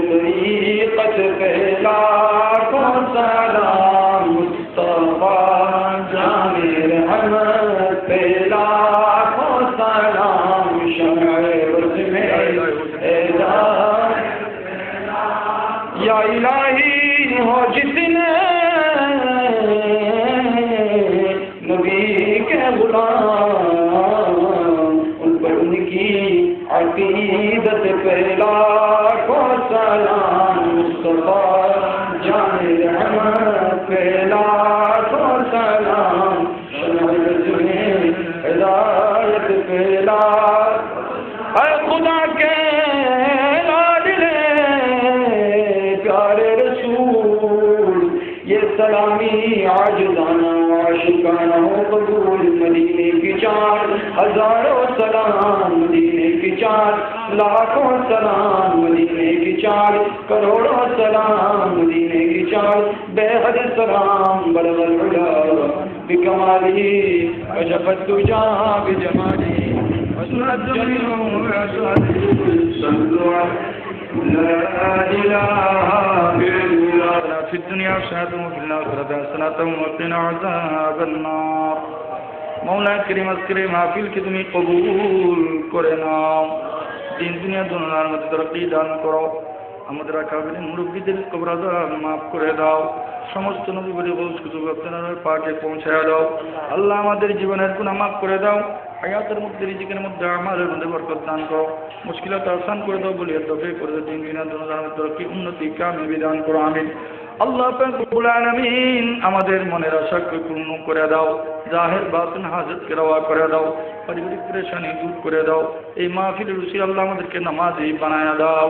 D: तरीक़त पे लाखों सलाम, मुस्तफा जाने रहमत पे लाखों सलाम, शम्ए रोज़ में या इलाही हो जिसने नबी के गुलाम, उन पर उनकी अकीदत पे लाखों सलाम, मुस्तफा जाने रहमत पे लाखों सलाम, शम्ए हिदायत पे लाखों, ऐ खुदा के सलामी आजिज़ाना आशिकाना हो कबूल। मदीने की 4,000 सलाम, मदीने की 4 लाखों सलाम, मदीने की 4 करोड़ों सलाम, मदीने की 4 बेहद सलाम। बलगल उला बिकमाली वजफत तुजा बिजमाली वसनत जमीनु सल्लु ला इलाहा इल्लल्लाह في الدنيا حسنة وفي الآخرة حسنة وقنا عذاب النار। মওলা করিম আজকের মাহফিলকে তুমি কবুল করে নাও, দিন দুনিয়া দুনিয়ার মধ্যে তরক্কি দান করো। আমাদের আকাবিরিন মুরব্বীদের কবর আযাব মাফ করে দাও, সমস্ত নবী বলি বলছ কুতুব আপনার পাকে পৌঁছায় দাও। আল্লাহ আমাদের জীবনের গুনাহ মাফ করে দাও, হায়াতের মধ্যে রিজিকের মধ্যে আমাদের মধ্যে বরকত দান করো, মুশকিলাত আসান করে দাও, বলি তৌফিক করে দাও, দিন দুনিয়া দুনিয়ার তরক্কি উন্নতি কামিয়াবি দান করো, আমিন। আল্লাহ পাক রব্বুল আলামিন আমাদের মনের আশাকে পূর্ণ করে দাও, জাহির বাতিন হাজতকে রওয়া করে দাও, পারিবারিক পেরেশানি দূর করে দাও। এই মাহফিলের উসিলা আল্লাহ আমাদেরকে নামাজি বানায়া দাও।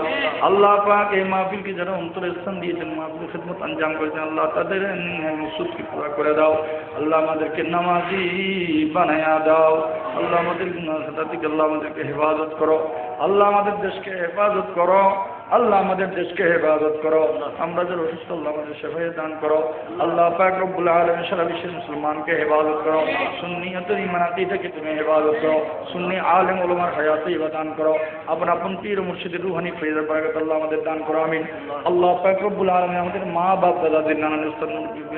D: আল্লাহ পাক এই মাহফিলকে যারা অন্তরে স্থান দিয়েছেন, মাহফিল খিদমত আঞ্জাম করেছেন, আল্লাহ তাদের মকসুদকে পুরা করে দাও। আল্লাহ আমাদেরকে নামাজি বানায়া দাও। আল্লাহ আমাদের গুনাহ খাতা থেকে আল্লাহ আমাদেরকে হেফাজত করো। আল্লাহ আমাদের দেশকে হেফাজত করো। আল্লাহ আমাদের দেশকে হেফাজত করো। আমরা যারা অসুস্থ আল্লাহ আমাদের সেবায় দান করো। আল্লাহ পাক রব্বুল আলামিন সারা বিশ্বের মুসলমানকে হেফাজত করো। সুন্নিয়তের ঈমান আকীদাকে তুমি হেফাজত করো। সুন্নি আলেম উলামার হায়াতে দান করো। আপন পীর মুর্শিদের রূহানি ফয়জের বরকত আল্লাহ আমাদের দান করো, আমিন। আল্লাহ পাক রব্বুল আলামিন আমাদের মা বাপ দাদাদের নানান স্থান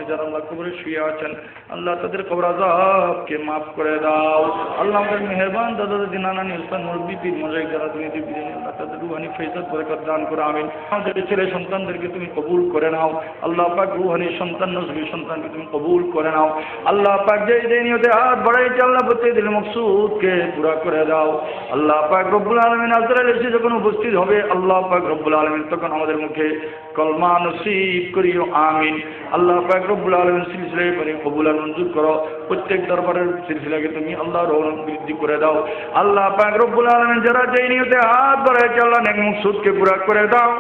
D: যারা আল্লাহ কবরে শুয়ে আছেন, আল্লাহ তাদের কবর আযাবকে মাফ করে দাও। আল্লাহ আমাদের মেহেরবান দাদাদের নানান স্থান মুরব্বী পীর মুজাহিদ যারা তুমি দিবি, আল্লাহ তাদের রূহানি ফয়জের বরকত দান করো, আমিন। আমাদের ছেলে সন্তানদেরকে তুমি কবুল করে নাও। আল্লাহ পাক রূহানি সন্তান নজরুল সন্তানকে তুমি কবুল করে নাও। আল্লাহ পাক যে নিয়তে হাত বাড়াইছে আল্লাহ প্রত্যেক মকসুদকে পুরা করে দাও। আল্লাহ পাক রব্বুল আলামিন আজরাইল এসে যখন উপস্থিত হবে, আল্লাহ পাক রব্বুল আলামিন তখন আমাদের মুখে কলমা নসিব করিও, আমিন। আল্লাহ পাক রব্বুল আলামিন সিলসিলা করে কবুল আর মঞ্জুর করো। প্রত্যেক দরবারের সিলসিলাকে তুমি আল্লাহ রহমত বৃদ্ধি করে দাও। আল্লাহ পাক রব্বুল আলামিন যারা যে নিয়তে হাত বাড়াইছে আল্লাহ নেক মকসুদকে পুরা করে দাও।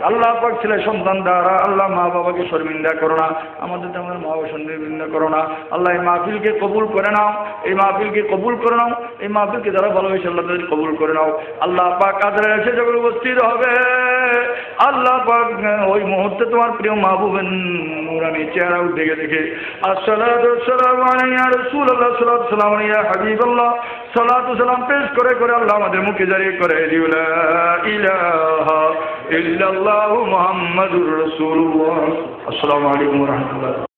D: আল্লাহ পাক ছেলে সন্তান দ্বারা আল্লাহ মা বাবাকে শর্মিন্দা করো না, আমাদের আমার মা বাবা শর্মিন্দা করো না। আল্লাহ এই মাহফিলকে কবুল করে নাও, এই মাহফিলকে কবুল করে নাও, এই মাহফিলকে যারা ভালোবেসে আল্লাহ তাদের কবুল করে নাও। আল্লাহ পাক আজরাইল এসে যখন উপস্থিত হবে, আল্লাহ পাক ওই মুহূর্তে তোমার প্রিয় মাহবুবের নূরানি চেহারা দেখে দেখে আসসালাতু ওয়াসসালামু আলাইকা ইয়া রাসূলুল্লাহ সাল্লাল্লাহু আলাইহি ওয়াসাল্লাম ইয়া হাবিবাল্লাহ সালাতু সালাম পেশ করে করে আল্লাহ আমাদের মুখে জারি করে দিও লা ইলাহা ইল্লাল্লাহু মুহাম্মাদুর রাসূলুল্লাহ। আসসালামু আলাইকুম ওয়া রাহমাতুল্লাহ।